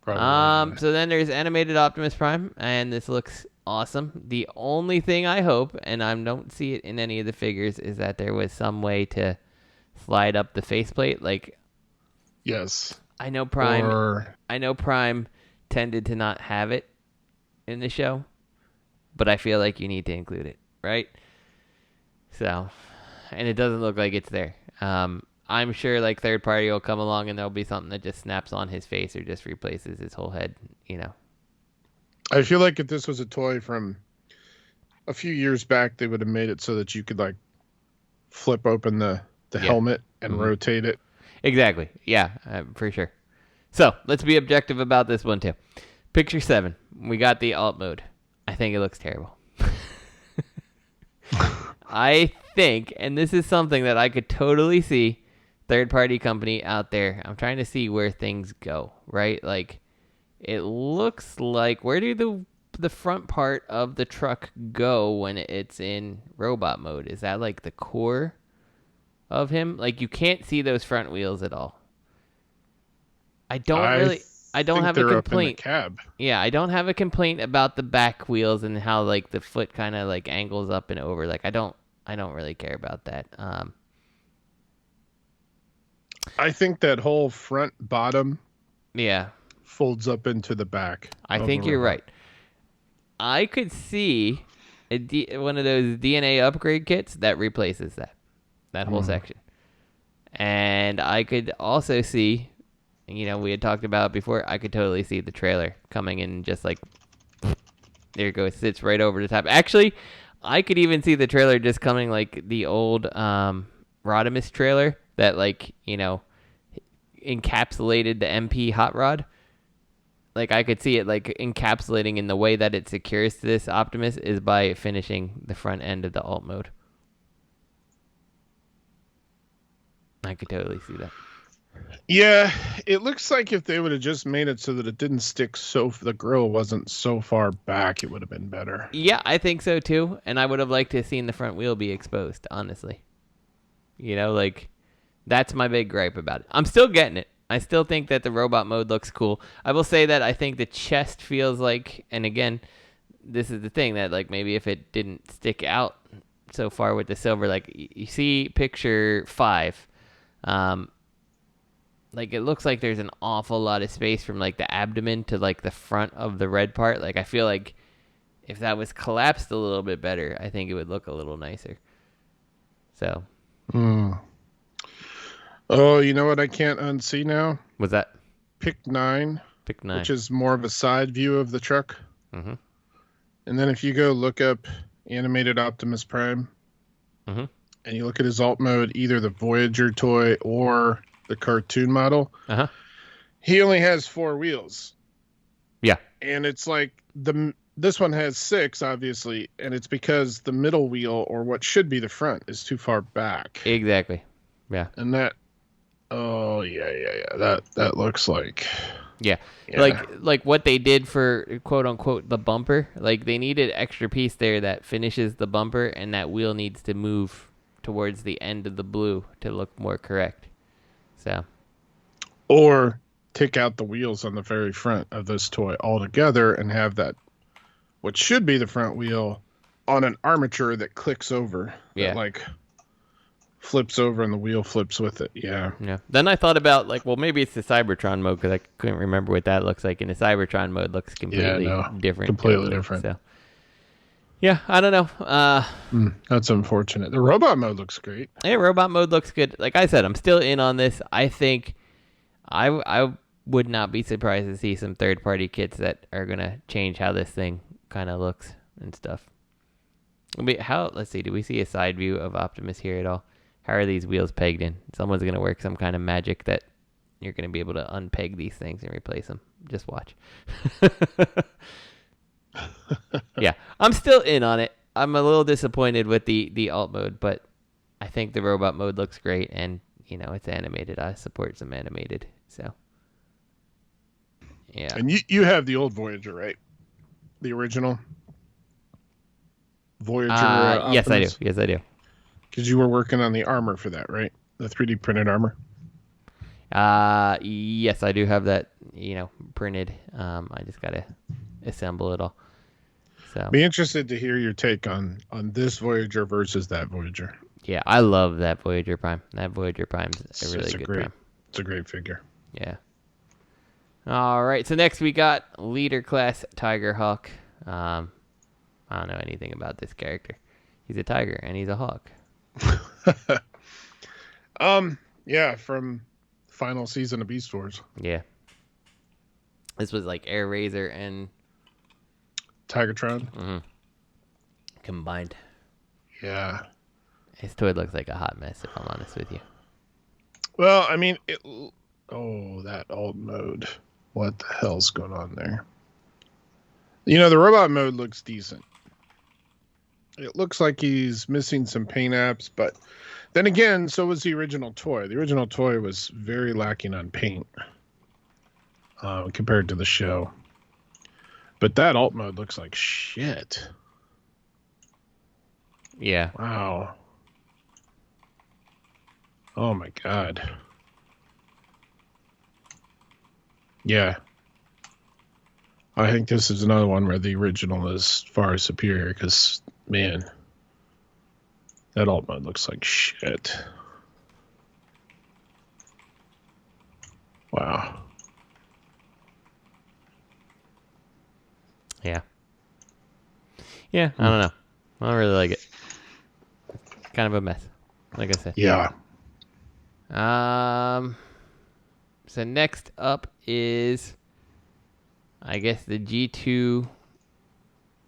So then there's animated Optimus Prime, and this looks awesome. The only thing I hope, and I don't see it in any of the figures, is that there was some way to slide up the faceplate. Like, yes, I know Prime tended to not have it in the show, but I feel like you need to include it, right? So, and it doesn't look like it's there. I'm sure like third party will come along and there'll be something that just snaps on his face or just replaces his whole head, I feel like if this was a toy from a few years back, they would have made it so that you could like flip open the helmet and rotate it. Exactly. Yeah, for sure. So let's be objective about this one too. Picture 7. We got the alt mode. I think it looks terrible. I think, and this is something that I could totally see third-party company out there. I'm trying to see where things go, right? Like, it looks like, where do the front part of the truck go when it's in robot mode? Is that like the core of him? Like, you can't see those front wheels at all. I don't have a complaint. Cab. Yeah, I don't have a complaint about the back wheels and how like the foot kind of like angles up and over. Like, I don't really care about that. I think that whole front bottom folds up into the back. I think you're right. I could see one of those DNA upgrade kits that replaces that whole section. And I could also see, we had talked about it before, I could totally see the trailer coming in just like there it goes. Sits right over the top. Actually, I could even see the trailer just coming like the old Rodimus trailer that, like, you know, encapsulated the MP hot rod. Like, I could see it like encapsulating in the way that it secures to this Optimus is by finishing the front end of the alt mode. I could totally see that. Yeah, it looks like if they would have just made it so that it didn't stick the grill wasn't so far back, it would have been better. Yeah, I think so too. And I would have liked to have seen the front wheel be exposed, honestly. You know, like, that's my big gripe about it. I'm still getting it. I still think that the robot mode looks cool. I will say that I think the chest feels like, and again, this is the thing that, like, maybe if it didn't stick out so far with the silver, like, you see picture 5, like, it looks like there's an awful lot of space from, like, the abdomen to, like, the front of the red part. Like, I feel like if that was collapsed a little bit better, I think it would look a little nicer. So. Oh, you know what I can't unsee now? What's that? Pic 9. Pic 9. Which is more of a side view of the truck. Mm-hmm. And then if you go look up animated Optimus Prime, mm-hmm. and you look at his alt mode, either the Voyager toy or the cartoon model, he only has 4 wheels. Yeah. And it's like this one has 6, obviously, and it's because the middle wheel, or what should be the front, is too far back. Exactly. Yeah. And that, that looks like, like what they did for quote unquote the bumper. Like, they needed extra piece there that finishes the bumper, and that wheel needs to move towards the end of the blue to look more correct. So, or take out the wheels on the very front of this toy altogether and have that, what should be the front wheel, on an armature that clicks over. Yeah. That, like, flips over and the wheel flips with it. Yeah. Yeah. Then I thought about, like, well, maybe it's the Cybertron mode, because I couldn't remember what that looks like. And the Cybertron mode looks completely different. Completely different. So, yeah, I don't know. That's unfortunate. The robot mode looks great. Yeah, robot mode looks good. Like I said, I'm still in on this. I think I would not be surprised to see some third-party kits that are going to change how this thing kind of looks and stuff. Let's see, do we see a side view of Optimus here at all? How are these wheels pegged in? Someone's going to work some kind of magic that you're going to be able to unpeg these things and replace them. Just watch. Yeah, I'm still in on it. I'm a little disappointed with the alt mode, but I think the robot mode looks great, and, you know, it's animated. I support some animated, so. Yeah. And you have the old Voyager, right? The original Voyager. Yes, I do. Yes, I do. Because you were working on the armor for that, right? The 3D printed armor. Yes, I do have that, you know, printed. I just gotta assemble it all. So. Be interested to hear your take on this Voyager versus that Voyager. Yeah, I love that Voyager Prime. That Voyager Prime's a really good Prime. It's a great figure. Yeah. All right, so next we got Leader Class Tiger Hawk. I don't know anything about this character. He's a tiger and he's a hawk. Yeah, from final season of Beast Wars. Yeah. This was like Air Razor and Tigertron. Combined. Yeah. His toy looks like a hot mess, if I'm honest with you. Well, I mean, that alt mode. What the hell's going on there? You know, the robot mode looks decent. It looks like he's missing some paint apps, but then again, so was the original toy. The original toy was very lacking on paint compared to the show. But that alt mode looks like shit. Yeah. Wow. Oh my god. Yeah. I think this is another one where the original is far superior because, man, that alt mode looks like shit. Wow. Yeah. Yeah, I don't know. I don't really like it. It's kind of a mess, like I said. Yeah. So next up is, I guess, the G2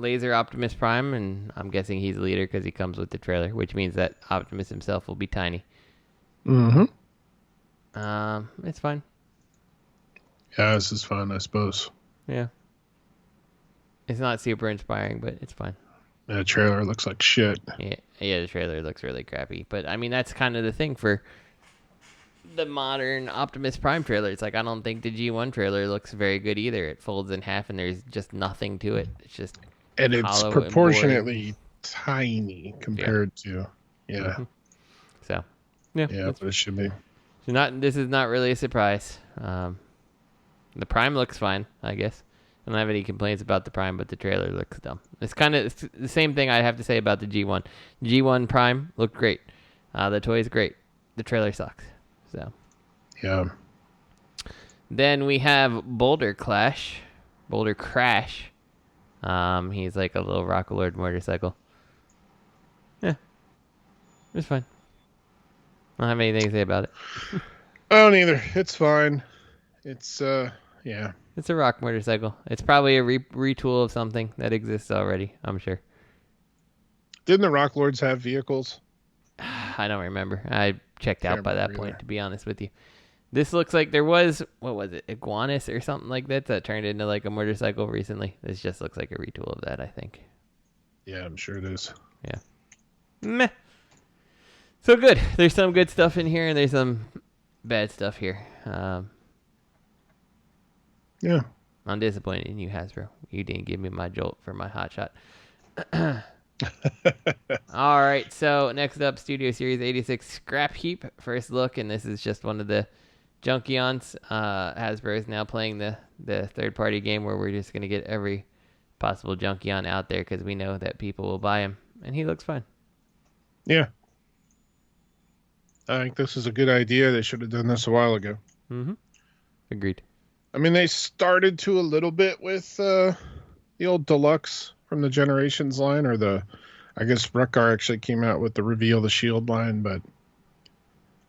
Laser Optimus Prime, and I'm guessing he's the leader because he comes with the trailer, which means that Optimus himself will be tiny. Mm-hmm. It's fine. Yeah, this is fun, I suppose. Yeah. It's not super inspiring, but it's fine. The trailer looks like shit. Yeah, the trailer looks really crappy. But, I mean, that's kind of the thing for the modern Optimus Prime trailer. It's like, I don't think the G1 trailer looks very good either. It folds in half, and there's just nothing to it. It's just and it's proportionately tiny compared to, Mm-hmm. So, yeah. Yeah, but it should be. This is not really a surprise. The Prime looks fine, I guess. I don't have any complaints about the Prime, but the trailer looks dumb. It's kind of the same thing I have to say about the G1. G1 Prime looked great. The toy's great. The trailer sucks. So. Yeah. Then we have Boulder Crash. He's like a little Rockalord motorcycle. Yeah. It's fine. I don't have anything to say about it. I don't either. It's fine. It's, yeah. It's a rock motorcycle. It's probably a retool of something that exists already, I'm sure. Didn't the Rock Lords have vehicles? I don't remember. I checked out by that point, to be honest with you. This looks like there was, what was it, Iguanus or something like that turned into like a motorcycle recently. This just looks like a retool of that, I think. Yeah, I'm sure it is. Yeah. Meh. So good. There's some good stuff in here, and there's some bad stuff here. Yeah. I'm disappointed in you, Hasbro. You didn't give me my jolt for my hot shot. All right, so next up, Studio Series 86 Scrapheap. First look, and this is just one of the Junkions. Hasbro is now playing the third-party game where we're just going to get every possible Junkion out there because we know that people will buy him, and he looks fine. Yeah. I think this is a good idea. They should have done this a while ago. Mm-hmm. Agreed. I mean, they started to a little bit with the old Deluxe from the Generations line, or I guess Wreck-Gar actually came out with the Reveal the Shield line, but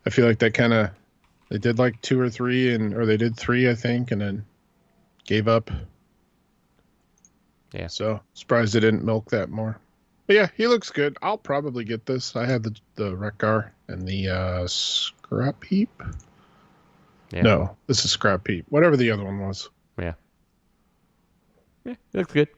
I feel like they did like 2 or 3, or they did 3, I think, and then gave up. Yeah. So, surprised they didn't milk that more. But yeah, he looks good. I'll probably get this. I have the Wreck-Gar and the Scrapheap. Yeah. No, this is Scrapheap. Whatever the other one was. Yeah. Yeah, it looks good.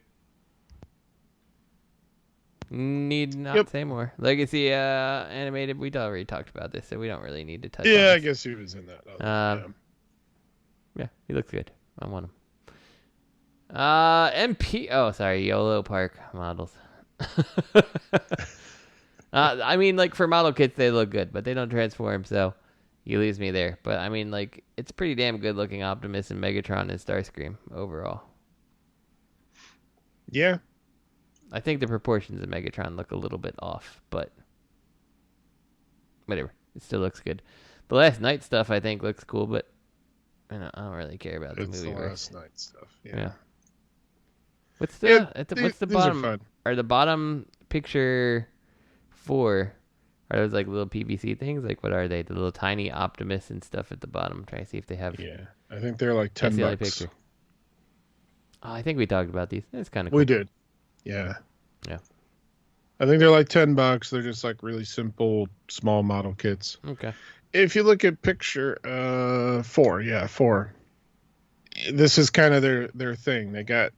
Need not say more. Legacy animated. We already talked about this, so we don't really need to touch. Yeah, on I guess he was in that. Yeah, he looks good. I want him. MP. Oh, sorry, Yolo Park models. I mean, like for model kits, they look good, but they don't transform, so you lose me there. But I mean, like it's pretty damn good looking Optimus and Megatron and Starscream overall. Yeah. I think the proportions of Megatron look a little bit off, but whatever. It still looks good. The Last Night stuff I think looks cool, but I don't really care about the movie. It's the Last Night stuff. Yeah. What's the bottom? Are the bottom picture 4? Are those like little PVC things? Like what are they? The little tiny Optimus and stuff at the bottom. I'm trying to see if they have. Yeah, I think they're like $10. The only picture. Oh, I think we talked about these. That's kind of cool. We did. Yeah. Yeah. I think they're like $10. They're just like really simple, small model kits. Okay. If you look at picture 4, this is kind of their thing. They got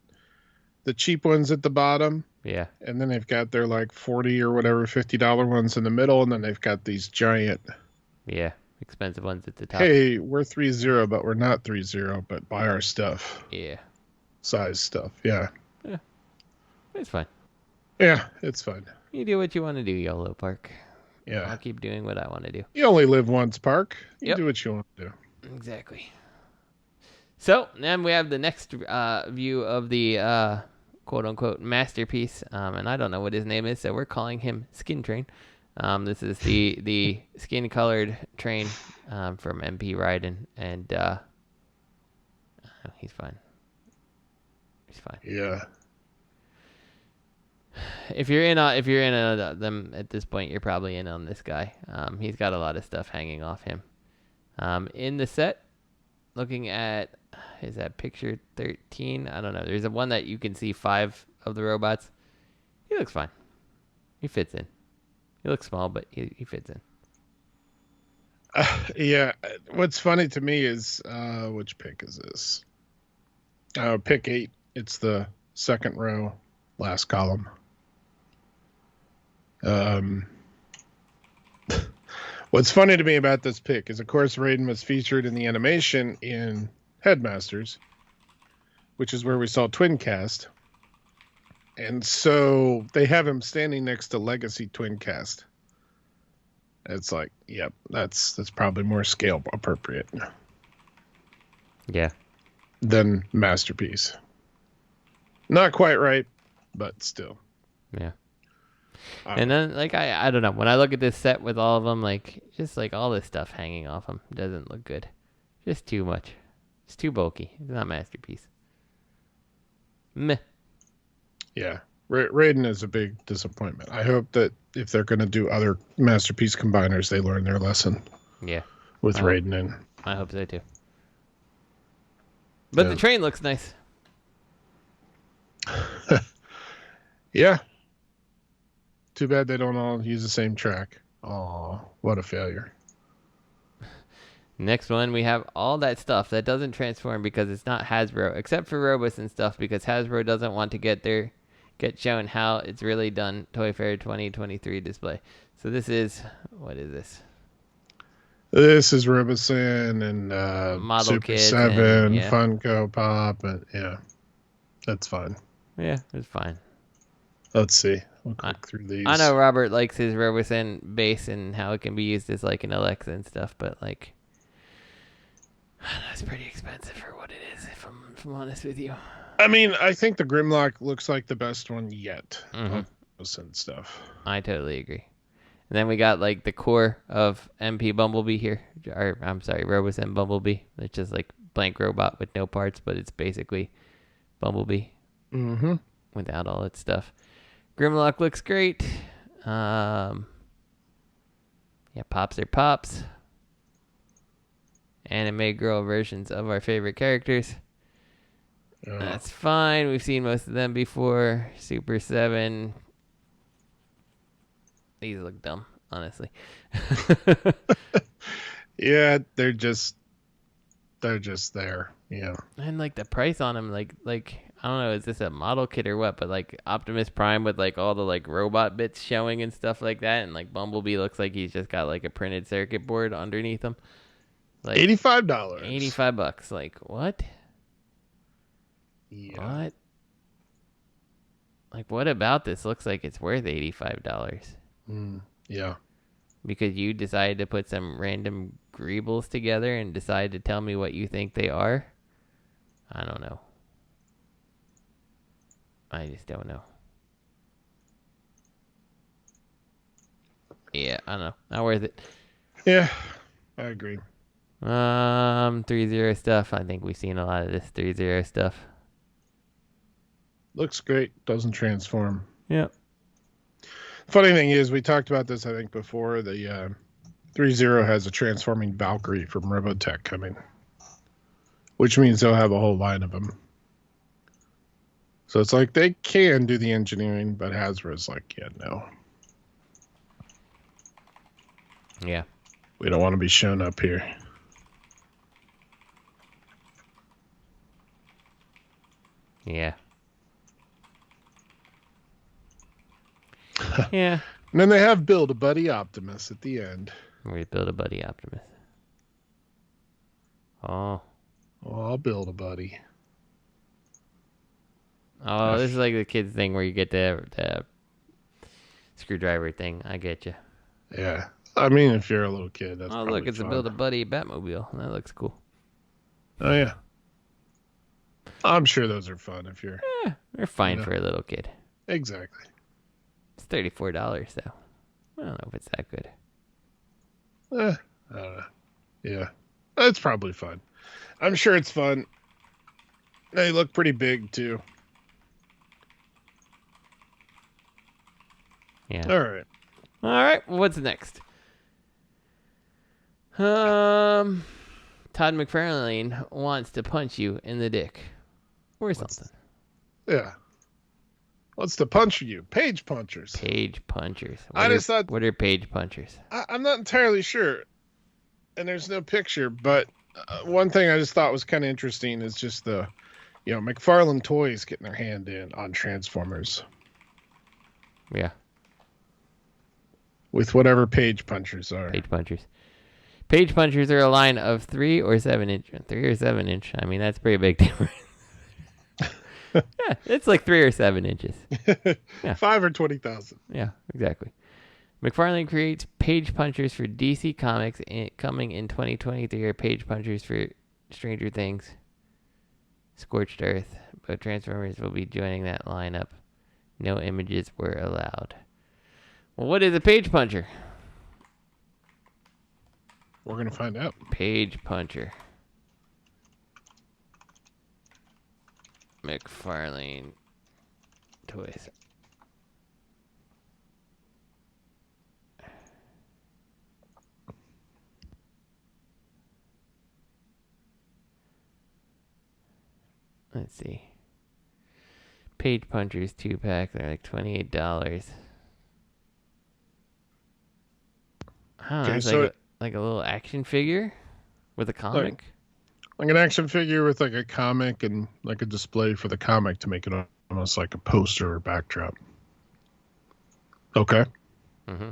the cheap ones at the bottom. Yeah. And then they've got their like $40 or whatever, $50 ones in the middle, and then they've got these giant. Yeah, expensive ones at the top. Hey, we're 3.0, but we're not 3.0, but buy our stuff. Yeah. Size stuff. Yeah. Yeah. It's fine. Yeah, it's fine. You do what you want to do, Yolo Park. Yeah. I'll keep doing what I want to do. You only live once, Park. You do what you want to do. Exactly. So, then we have the next view of the quote-unquote masterpiece. And I don't know what his name is, so we're calling him Skin Train. This is the skin-colored train from MP Raiden. And he's fine. He's fine. Yeah. If you're in them at this point, you're probably in on this guy. He's got a lot of stuff hanging off him. In the set, looking at, is that picture 13? I don't know. There's a one that you can see 5 of the robots. He looks fine. He fits in. He looks small, but he fits in. Yeah. What's funny to me is which pick is this? Pick 8. It's the second row, last column. What's funny to me about this pick is, of course, Raiden was featured in the animation in Headmasters, which is where we saw Twin Cast. And so they have him standing next to Legacy Twin Cast. It's like, yep, that's probably more scale appropriate. Yeah. Than Masterpiece. Not quite right, but still. Yeah. And then, like, I don't know. When I look at this set with all of them, like, just like all this stuff hanging off them doesn't look good. Just too much. It's too bulky. It's not Masterpiece. Meh. Yeah. Raiden is a big disappointment. I hope that if they're going to do other Masterpiece combiners, they learn their lesson. Yeah. With Raiden in. I hope so, too. But the train looks nice. Yeah. Too bad they don't all use the same track. Oh, what a failure. Next one, we have all that stuff that doesn't transform because it's not Hasbro, except for Robosen stuff, because Hasbro doesn't want to get shown how it's really done. Toyfair 2023 display. So this is, what is this? This is Robosen and Model Super Kids 7, and, Funko Pop, and yeah, that's fine. Yeah, it's fine. Let's see. We'll click through these. I know Robert likes his Robosen base and how it can be used as like an Alexa and stuff, but like, that's pretty expensive for what it is, if I'm honest with you. I mean, I think the Grimlock looks like the best one yet. Mm-hmm. Robosen stuff. I totally agree. And then we got like the core of MP Bumblebee here. Or, I'm sorry, Robosen Bumblebee. It's just like blank robot with no parts, but it's basically Bumblebee. Mm-hmm. Without all its stuff. Grimlock looks great. Yeah, pops are pops. Anime girl versions of our favorite characters. That's fine. We've seen most of them before. Super 7. These look dumb, honestly. Yeah, they're just there. Yeah. And like the price on them, like I don't know, is this a model kit or what? But like Optimus Prime with like all the like robot bits showing and stuff like that, and like Bumblebee looks like he's just got like a printed circuit board underneath him. Like $85. $85. Like what? Yeah. What? Like what about this looks like it's worth $85? Yeah. Because you decided to put some random greebles together and decide to tell me what you think they are? I don't know. I just don't know. Yeah, I don't know. Not worth it. Yeah, I agree. 3-0 stuff. I think we've seen a lot of this 3-0 stuff. Looks great. Doesn't transform. Yep. Funny thing is, we talked about this, I think, before. The 3-0 has a transforming Valkyrie from Robotech coming, which means they'll have a whole line of them. So it's like they can do the engineering, but Hasbro's like, yeah, no. Yeah. We don't want to be shown up here. Yeah. Yeah. And then they have Build a Buddy Optimus at the end. We build a buddy Optimus. Oh. Oh, I'll build a buddy. Oh, this is like the kids thing where you get the screwdriver thing. I get you. Yeah. I mean, if you're a little kid, that's look, it's fun. a build a buddy Batmobile. That looks cool. Oh, yeah. I'm sure those are fun if you're... Yeah, they're fine for a little kid. Exactly. It's $34 though. I don't know if it's that good. I don't know. Yeah. That's probably fun. I'm sure it's fun. They look pretty big too. Yeah. All right. All right. What's next? Todd McFarlane wants to punch you in the dick or something. Yeah. What's the puncher you? Page punchers. Page punchers. What are page punchers? I'm not entirely sure. And there's no picture, but one thing I just thought was kind of interesting is just the, McFarlane Toys getting their hand in on Transformers. Yeah. With whatever page punchers are. Page punchers. Page punchers are a line of 3 or 7 inch. 3 or 7 inch. I mean, that's a pretty big difference. Yeah, it's like 3 or 7 inches. Yeah. 5 or 20,000. Yeah, exactly. McFarlane creates page punchers for DC Comics coming in 2023 are page punchers for Stranger Things, Scorched Earth, but Transformers will be joining that lineup. No images were allowed. Well, what is a page puncher? We're going to find out. Page puncher. McFarlane Toys. Let's see. Page punchers 2-pack. They're like $28. Okay, it's so like a little action figure with a comic. Like an action figure with like a comic and like a display for the comic to make it almost like a poster or backdrop. Okay. Mm-hmm.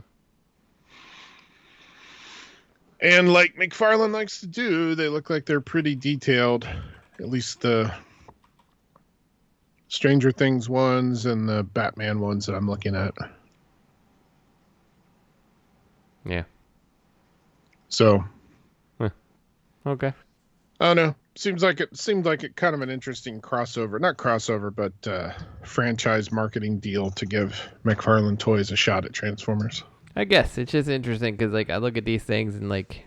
And like McFarlane likes to do, they look like they're pretty detailed. At least the Stranger Things ones and the Batman ones that I'm looking at. Yeah. So. Okay. Oh no. Seemed like it kind of an interesting crossover. Not crossover, but franchise marketing deal to give McFarlane Toys a shot at Transformers. I guess it's just interesting because like I look at these things and like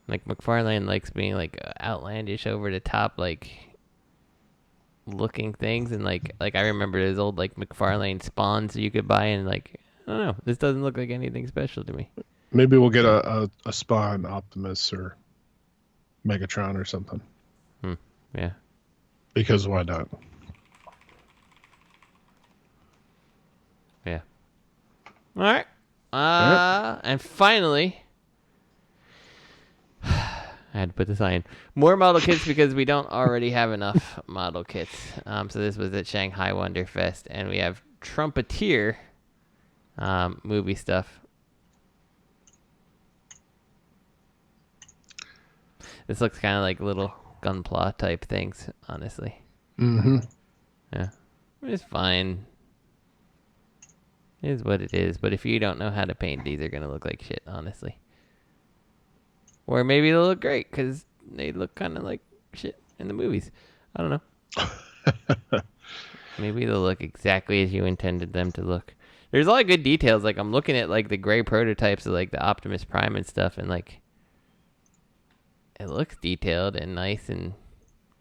McFarlane likes being like outlandish, over the top, like looking things, and like I remember his old like McFarlane spawns you could buy, and like I don't know, this doesn't look like anything special to me. Maybe we'll get a Spawn Optimus or Megatron or something. Yeah. Because why not? Yeah. All right. And finally, I had to put the sign. More model kits because we don't already have enough model kits. So this was at Shanghai Wonder Fest, and we have Trumpeteer movie stuff. This looks kind of like little Gunpla type things, honestly. Mm-hmm. Yeah. It's fine. It is what it is. But if you don't know how to paint, these are going to look like shit, honestly. Or maybe they'll look great because they look kind of like shit in the movies. I don't know. Maybe they'll look exactly as you intended them to look. There's a lot of good details. Like I'm looking at like the gray prototypes of like the Optimus Prime and stuff, and like it looks detailed and nice, and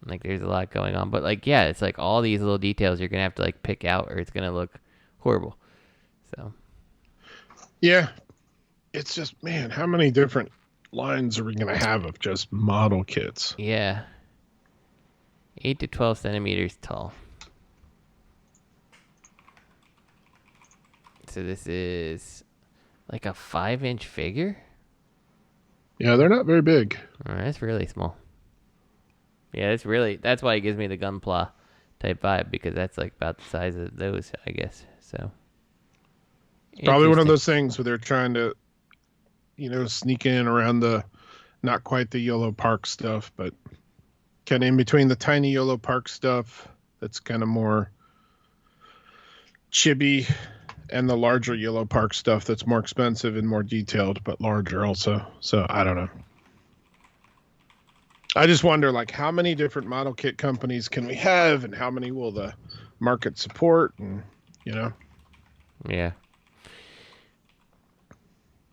like there's a lot going on. But like yeah, it's like all these little details you're gonna have to like pick out, or it's gonna look horrible. So yeah, it's just, man, how many different lines are we gonna have of just model kits? Yeah, 8 to 12 centimeters tall. So this is like a 5-inch figure. Yeah, they're not very big. Oh, that's really small. Yeah, that's why it gives me the Gunpla type vibe, because that's like about the size of those, I guess. So Probably one of those things where they're trying to, sneak in around the, not quite the Yolo Park stuff, but kind of in between the tiny Yolo Park stuff that's kind of more chibi, and the larger Yellow Park stuff that's more expensive and more detailed, but larger also. So I don't know. I just wonder, like, how many different model kit companies can we have, and how many will the market support? And Yeah.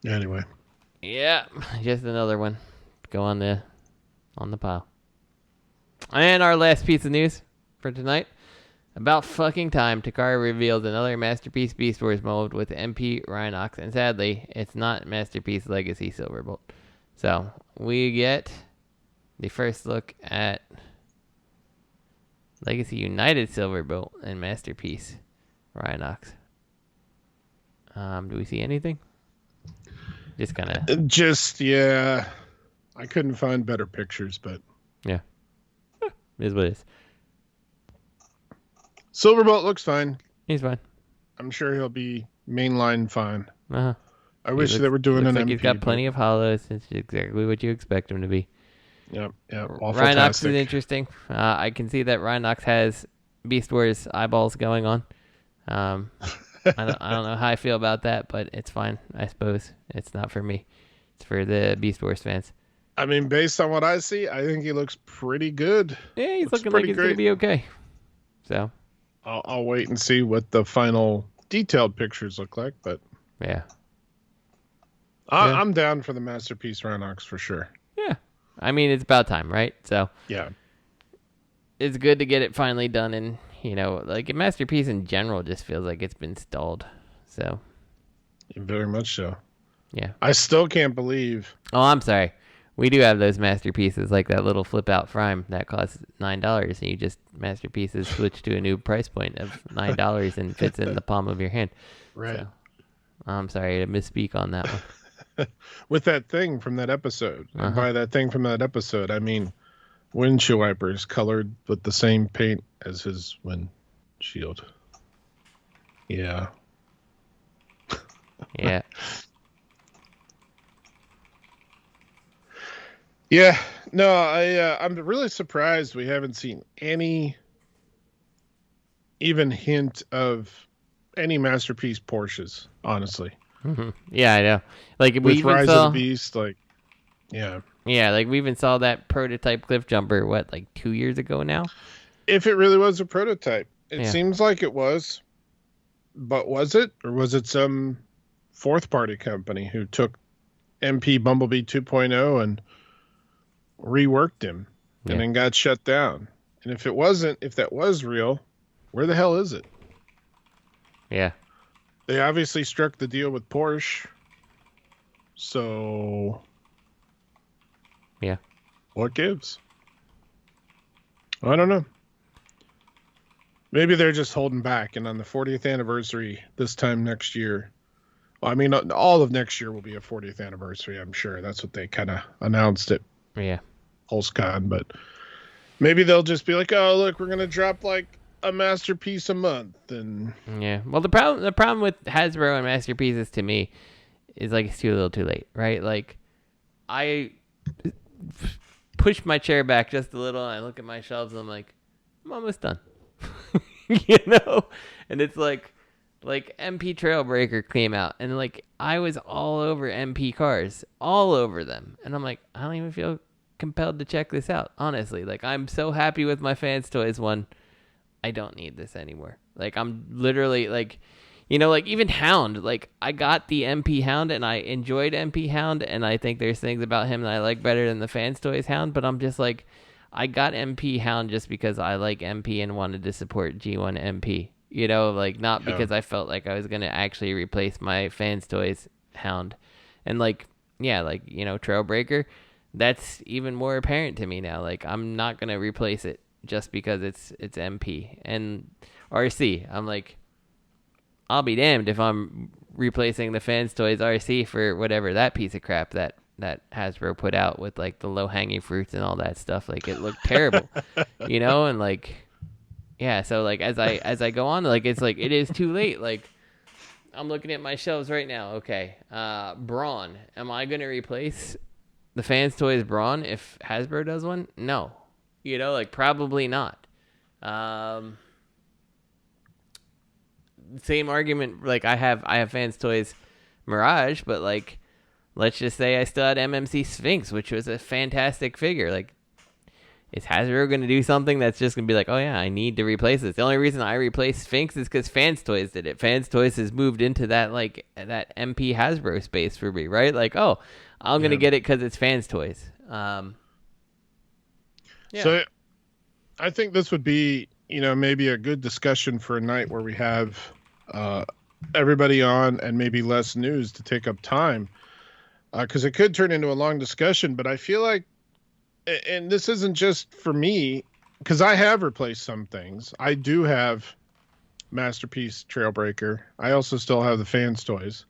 Anyway. Yeah, just another one. Go on the pile. And our last piece of news for tonight. About fucking time, Takara revealed another Masterpiece Beast Wars mold with MP Rhinox, and sadly, it's not Masterpiece Legacy Silverbolt. So, we get the first look at Legacy United Silverbolt and Masterpiece Rhinox. Do we see anything? Just kind of. Yeah. I couldn't find better pictures, but yeah, it is what it is. Silverbolt looks fine. He's fine. I'm sure he'll be mainline fine. Uh-huh. I wish they were doing an MP. He's got plenty of hollows. It's exactly what you expect him to be. Yeah. Rhinox is interesting. I can see that Rhinox has Beast Wars eyeballs going on. I don't know how I feel about that, but it's fine. I suppose it's not for me. It's for the Beast Wars fans. I mean, based on what I see, I think he looks pretty good. Yeah, he's looking like he's going to be okay. So I'll wait and see what the final detailed pictures look like, but yeah. I'm down for the Masterpiece Rhinox for sure. Yeah. I mean, it's about time, right? So yeah, it's good to get it finally done. And, like a Masterpiece in general just feels like it's been stalled. So very much so. Yeah. I still can't believe. Oh, I'm sorry. We do have those Masterpieces, like that little flip out Prime that costs $9, and you just Masterpieces switch to a new price point of $9 and fits in the palm of your hand. Right. So, I'm sorry to misspeak on that one. With that thing from that episode. And by that thing from that episode, I mean windshield wipers colored with the same paint as his windshield. Yeah. Yeah. Yeah. No, I'm really surprised we haven't seen any even hint of any Masterpiece Porsches, honestly. Mm-hmm. Yeah, I know. Like we even Rise saw of the Beast, yeah, like we even saw that prototype cliff jumper. What, like 2 years ago now? If it really was a prototype, it seems like it was. But was it, or was it some fourth party company who took MP Bumblebee 2.0 and reworked him and then got shut down? And if that was real, where the hell is it? Yeah. They obviously struck the deal with Porsche. So yeah. What gives? I don't know. Maybe they're just holding back, and on the 40th anniversary this time next year. Well, I mean, all of next year will be a 40th anniversary, I'm sure. That's what they kind of announced at Pulse Con, but maybe they'll just be like, "Oh, look, we're going to drop like a Masterpiece a month." And well, the problem with Hasbro and Masterpieces to me is like it's too little too late, right? Like I push my chair back just a little and I look at my shelves and I'm like, I'm almost done. And it's like MP Trailbreaker came out and like I was all over MP cars, all over them, and I'm like, I don't even feel compelled to check this out, honestly. Like I'm so happy with my Fans Toys one. I don't need this anymore. Like I'm literally like, like even Hound, like I got the MP Hound and I enjoyed MP Hound, and I think there's things about him that I like better than the Fans Toys Hound, but I'm just like, I got MP Hound just because I like MP and wanted to support G1 MP, like not because I felt like I was going to actually replace my Fans Toys Hound. And Trailbreaker, that's even more apparent to me now. Like I'm not going to replace it just because it's MP. And RC, I'm like, I'll be damned if I'm replacing the Fans Toys RC for whatever that piece of crap that Hasbro put out with like the low-hanging fruits and all that stuff. Like it looked terrible, and like, yeah. So like as I go on, like it's like it is too late. Like I'm looking at my shelves right now. Okay, Brawn. Am I gonna replace the Fans Toys Brawn if Hasbro does one? No, probably not. Same argument. Like I have Fans Toys Mirage, but like, let's just say I still had MMC Sphinx, which was a fantastic figure. Like, is Hasbro going to do something that's just going to be like, oh yeah, I need to replace this? The only reason I replaced Sphinx is because Fans Toys did it. Fans Toys has moved into that MP Hasbro space for me, right? Like, oh, I'm going to get it because it's Fans Toys. So I think this would be, maybe a good discussion for a night where we have everybody on and maybe less news to take up time. Because it could turn into a long discussion, but I feel like, and this isn't just for me, because I have replaced some things. I do have Masterpiece Trailbreaker. I also still have the Fans Toys.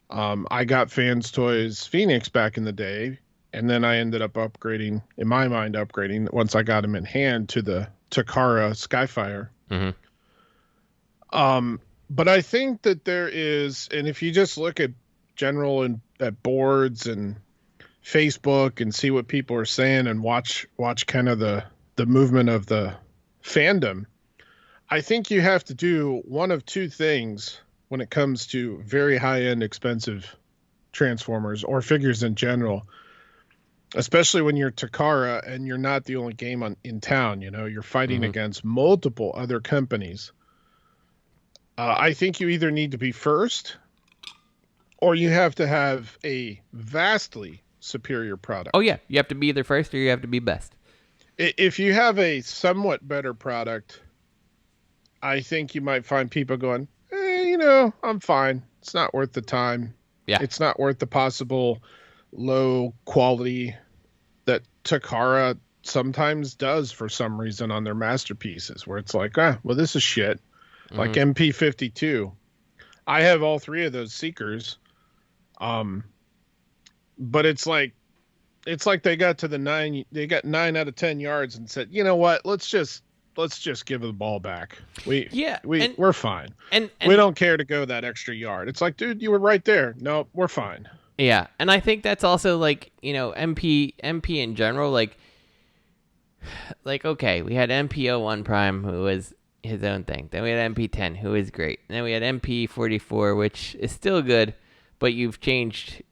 I got Fans Toys Phoenix back in the day, and then I ended up upgrading, in my mind, once I got him in hand to the Takara Skyfire. But I think that there is, and if you just look at general and at boards and Facebook and see what people are saying and watch kind of the movement of the fandom, I think you have to do one of two things when it comes to very high-end expensive Transformers or figures in general, especially when you're Takara and you're not the only game in town. You know, you're fighting against multiple other companies. I think you either need to be first or you have to have a vastly superior product. Oh, yeah. You have to be either first or you have to be best. If you have a somewhat better product, I think you might find people going, I'm fine. It's not worth the time. Yeah. It's not worth the possible low quality that Takara sometimes does for some reason on their masterpieces, where it's like, this is shit. Like MP52. I have all three of those Seekers. But it's like they got to they got 9 out of 10 yards and said, you know what, let's just give the ball back. We're fine. And we don't care to go that extra yard. It's like, dude, you were right there. No, we're fine. Yeah. And I think that's also like, MP in general, like, okay, we had MP01 Prime, who was his own thing. Then we had MP10, who is great. And then we had MP44, which is still good, but you've changed,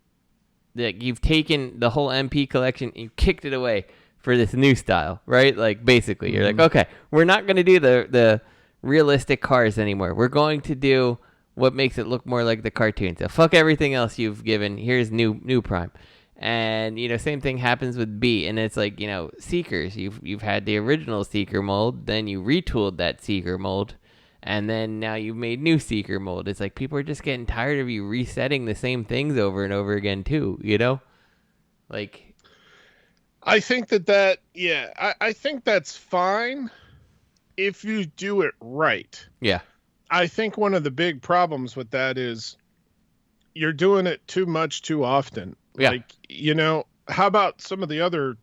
you've taken the whole MP collection and you kicked it away for this new style, right? Like, basically, you're like, okay, we're not going to do the realistic cars anymore. We're going to do what makes it look more like the cartoon. So fuck everything else you've given. Here's new Prime. And, same thing happens with B. And it's like, Seekers. You've had the original Seeker mold, then you retooled that Seeker mold, and then now you've made new Seeker mold. It's like people are just getting tired of you resetting the same things over and over again too, Like, I think I think that's fine if you do it right. Yeah. I think one of the big problems with that is you're doing it too much too often. Yeah. Like, how about some of the other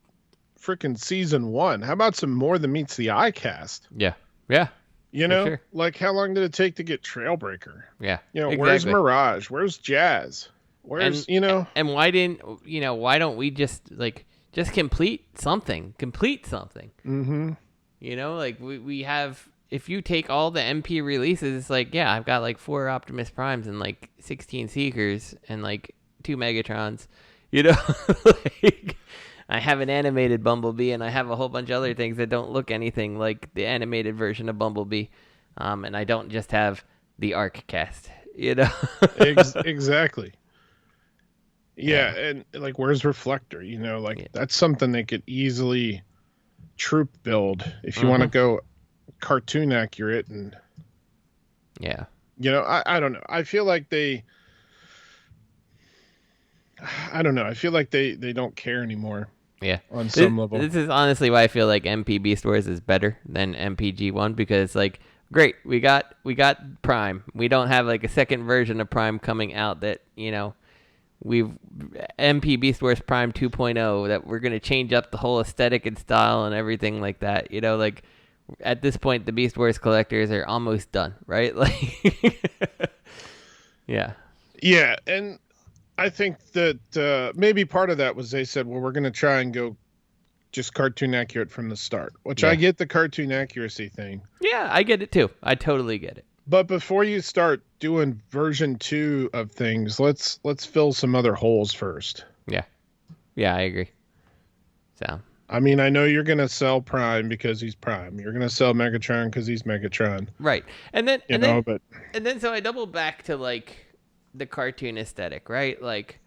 freaking season 1? How about some more than meets the eye cast? Yeah. Yeah. Sure. Like, how long did it take to get Trailbreaker? Yeah. Exactly. Where's Mirage? Where's Jazz? Where's, And why don't we just complete something? Mm-hmm. Like we have, if you take all the MP releases, it's like, yeah, I've got like 4 Optimus Primes and like 16 Seekers and like 2 Megatrons, like, I have an animated Bumblebee and I have a whole bunch of other things that don't look anything like the animated version of Bumblebee. And I don't just have the ARC cast, Exactly. Yeah. And like, where's Reflector? That's something they could easily troop build if you want to go cartoon accurate. And yeah, I don't know. I feel like I feel like they don't care anymore. Yeah. On some level. This is honestly why I feel like MP Beast Wars is better than MPG1, because like, great, we got Prime. We don't have like a second version of Prime coming out that, we've MP Beast Wars Prime 2.0 that we're going to change up the whole aesthetic and style and everything like that. Like, at this point, the Beast Wars collectors are almost done, right? Like, yeah. Yeah, and I think that maybe part of that was they said, well, we're going to try and go just cartoon accurate from the start, which I get the cartoon accuracy thing. Yeah, I get it too. I totally get it. But before you start doing version 2 of things, let's fill some other holes first. Yeah. Yeah, I agree. So, I mean, I know you're going to sell Prime because he's Prime. You're going to sell Megatron because he's Megatron. Right. And then so I double back to like the cartoon aesthetic, right? Like,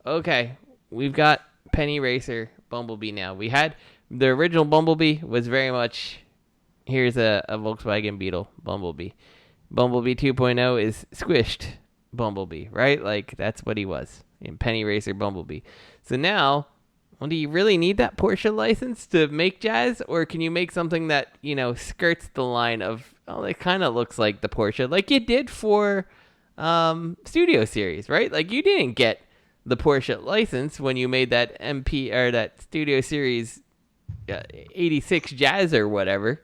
okay, we've got Penny Racer Bumblebee now. We had the original Bumblebee was very much, here's a Volkswagen Beetle Bumblebee. Bumblebee 2.0 is squished Bumblebee, right? Like, that's what he was in Penny Racer Bumblebee. So now well, do you really need that Porsche license to make jazz, or can you make something that, you know, skirts the line of, oh, it kind of looks like the Porsche, like you did for Studio Series, right? Like you didn't get the Porsche license when you made that MP or that Studio Series 86 Jazz or whatever,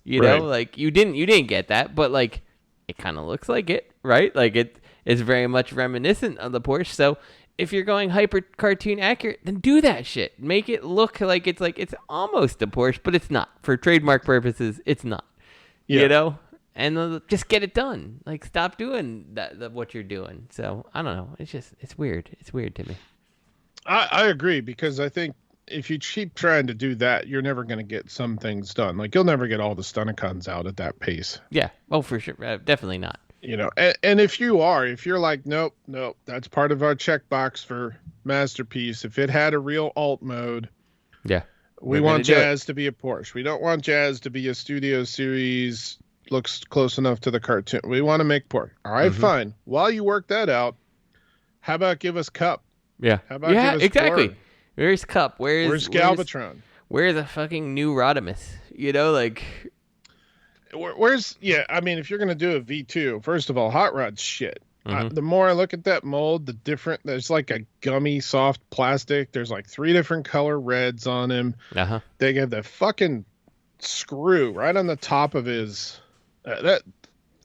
you know, like you didn't get that, but like it kind of looks like it, right? Like it is very much reminiscent of the Porsche. So if you're going hyper cartoon accurate, then do that shit. Make it look like it's almost a Porsche, but it's not. For trademark purposes, it's not. Yeah. You know? And just get it done. Like, stop doing that what you're doing. So, I don't know. It's weird. It's weird to me. I agree, because I think if you keep trying to do that, you're never going to get some things done. Like, you'll never get all the Stunticons out at that pace. Yeah. Oh, for sure. Definitely not. You know, and if you're like, nope, that's part of our checkbox for Masterpiece. If it had a real alt mode, yeah, we want Jazz to be a Porsche. We don't want Jazz to be a Studio Series, looks close enough to the cartoon. We want to make Porsche. All right, fine. While you work that out, how about give us Cup? Yeah. How about give us exactly. Ford? Where's Cup? Where's Galvatron? Where's the fucking new Rodimus? You know, like... Where's I mean, if you're gonna do a V2, first of all, Hot Rod's shit. The more I look at that mold, the different. There's like a gummy soft plastic. There's like 3 different color reds on him. They have the fucking screw right on the top of his.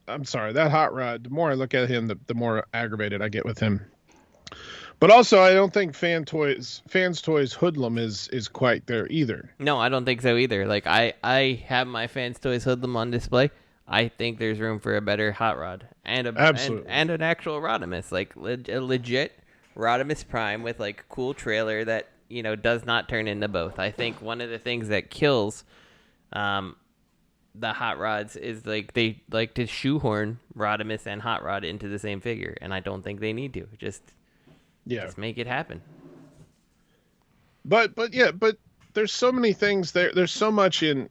I'm sorry, that Hot Rod. The more I look at him, the more aggravated I get with him. But also, I don't think Fans Toys Hoodlum is quite there either. No, I don't think so either. Like, I have my Fans Toys Hoodlum on display. I think there's room for a better Hot Rod and an actual Rodimus, like a legit Rodimus Prime with like a cool trailer that, you know, does not turn into both. I think one of the things that kills the Hot Rods is like they like to shoehorn Rodimus and Hot Rod into the same figure, and I don't think they need to. Just make it happen. But there's so many things there. There's so much in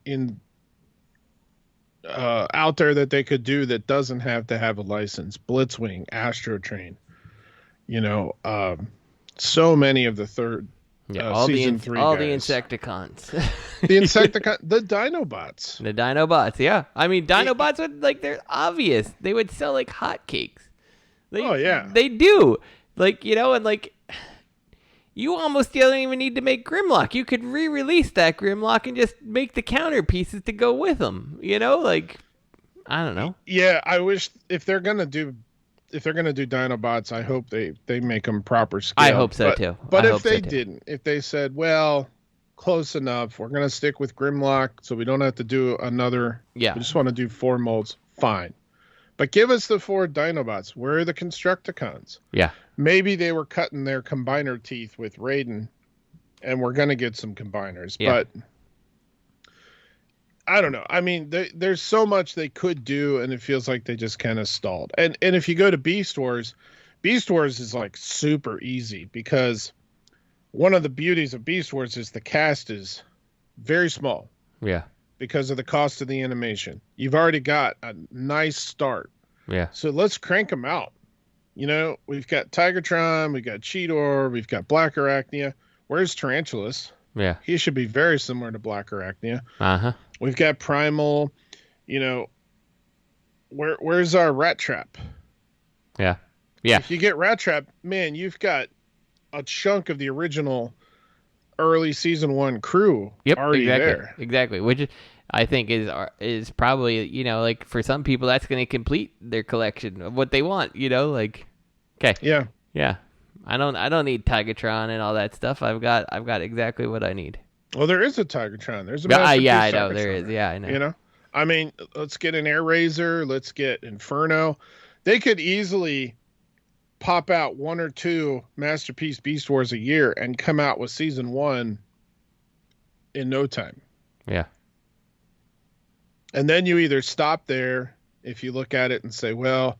out there that they could do that doesn't have to have a license. Blitzwing, Astro Train, you know, so many of the third season 3 all guys. the Insecticons. The Dinobots. The Dinobots, yeah. I mean, Dinobots would, like, they're obvious. They would sell like hotcakes. They do. Like, you know, and like, you almost don't even need to make Grimlock. You could re-release that Grimlock and just make the counter pieces to go with them. You know, like, I don't know. Yeah, I wish if they're gonna do Dinobots, I hope they make them proper scale. I hope so too. But if they didn't, if they said, well, close enough, we're gonna stick with Grimlock, so we don't have to do another. Yeah, we just want to do 4 molds. Fine. But give us the 4 Dinobots. Where are the Constructicons? Yeah. Maybe they were cutting their combiner teeth with Raiden, and we're going to get some combiners. Yeah. But I don't know. I mean, there's so much they could do, and it feels like they just kind of stalled. And if you go to Beast Wars is like super easy, because one of the beauties of Beast Wars is the cast is very small. Yeah. Because of the cost of the animation. You've already got a nice start. Yeah. So let's crank them out. You know, we've got Tigertron, we've got Cheetor, we've got Black Arachnia. Where's Tarantulas? Yeah. He should be very similar to Black Arachnia. Uh-huh. We've got Primal. You know, where's our Rat Trap? Yeah. Yeah. If you get Rat Trap, man, you've got a chunk of the original early season 1 crew already there. Exactly. Which I think is probably, you know, like for some people that's going to complete their collection of what they want, you know, like, okay. Yeah. Yeah. I don't need Tigatron and all that stuff. I've got exactly what I need. Well, there is a Tigatron. There's a yeah, I know there is. Yeah, I know. You know, I mean, let's get an Air Razor. Let's get Inferno. They could easily pop out 1 or 2 Masterpiece Beast Wars a year and come out with season 1 in no time. Yeah. And then you either stop there if you look at it and say, well,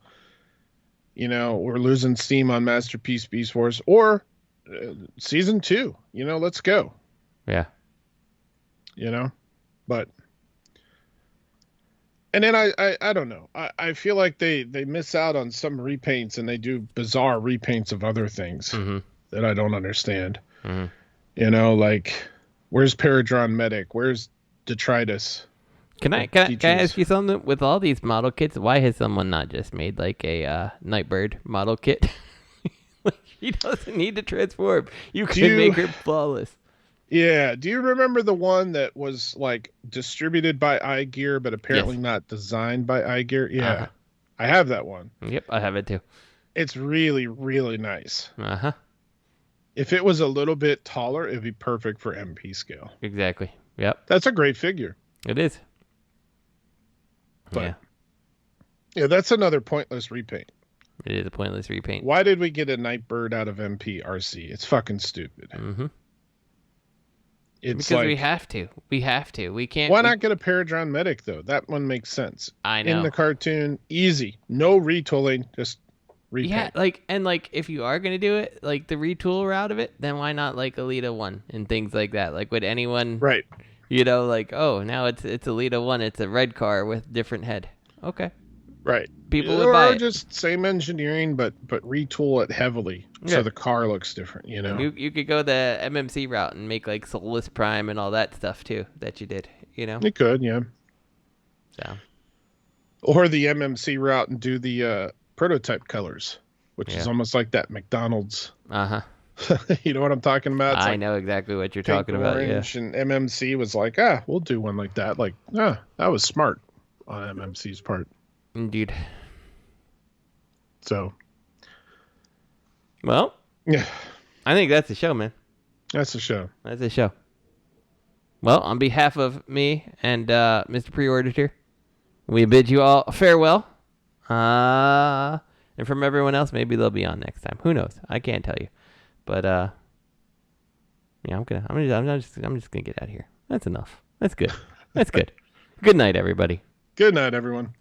you know, we're losing steam on Masterpiece Beast Wars, or season 2, you know, let's go. Yeah. You know, but, and then I don't know. I feel like they miss out on some repaints, and they do bizarre repaints of other things that I don't understand. You You know, like, where's Paradron Medic? Where's Detritus? Can I ask you something? With all these model kits, why has someone not just made like a Nightbird model kit? Like, he doesn't need to transform. You can make her flawless. Yeah. Do you remember the one that was like distributed by iGear, but apparently not designed by iGear? Yeah. Uh-huh. I have that one. Yep, I have it too. It's really, really nice. Uh-huh. If it was a little bit taller, it'd be perfect for MP scale. Exactly. Yep. That's a great figure. It is. But, yeah, that's another pointless repaint. It is a pointless repaint. Why did we get a Nightbird out of MP RC? It's fucking stupid. Mm-hmm. It's because like, we have to. We have to. We can't. Why not get a Paradron Medic, though? That one makes sense. I know. In the cartoon, easy. No retooling, just repaint. Yeah, if you are going to do it, like the retool route of it, then why not like Elita 1 and things like that? Like, would anyone... Right. You know, like, oh, now it's Elita 1. It's a red car with different head. Okay. Right. People would buy it. Or just same engineering, but retool it heavily so the car looks different, you know? You could go the MMC route and make, like, Soulless Prime and all that stuff, too, that you did, you know? You could, yeah. So. Or the MMC route and do the prototype colors, which is almost like that McDonald's. Uh-huh. You know what I'm talking about? It's I know exactly what you're talking about, orange, and MMC was like, we'll do one like that. Like, that was smart on MMC's part. Indeed. So. Well. Yeah. I think that's the show, man. That's the show. That's the show. Well, on behalf of me and Mr. Pre-Order here, we bid you all farewell. And from everyone else, maybe they'll be on next time. Who knows? I can't tell you. But yeah, I'm just gonna get out of here. That's enough. That's good. That's good. Good night, everybody. Good night, everyone.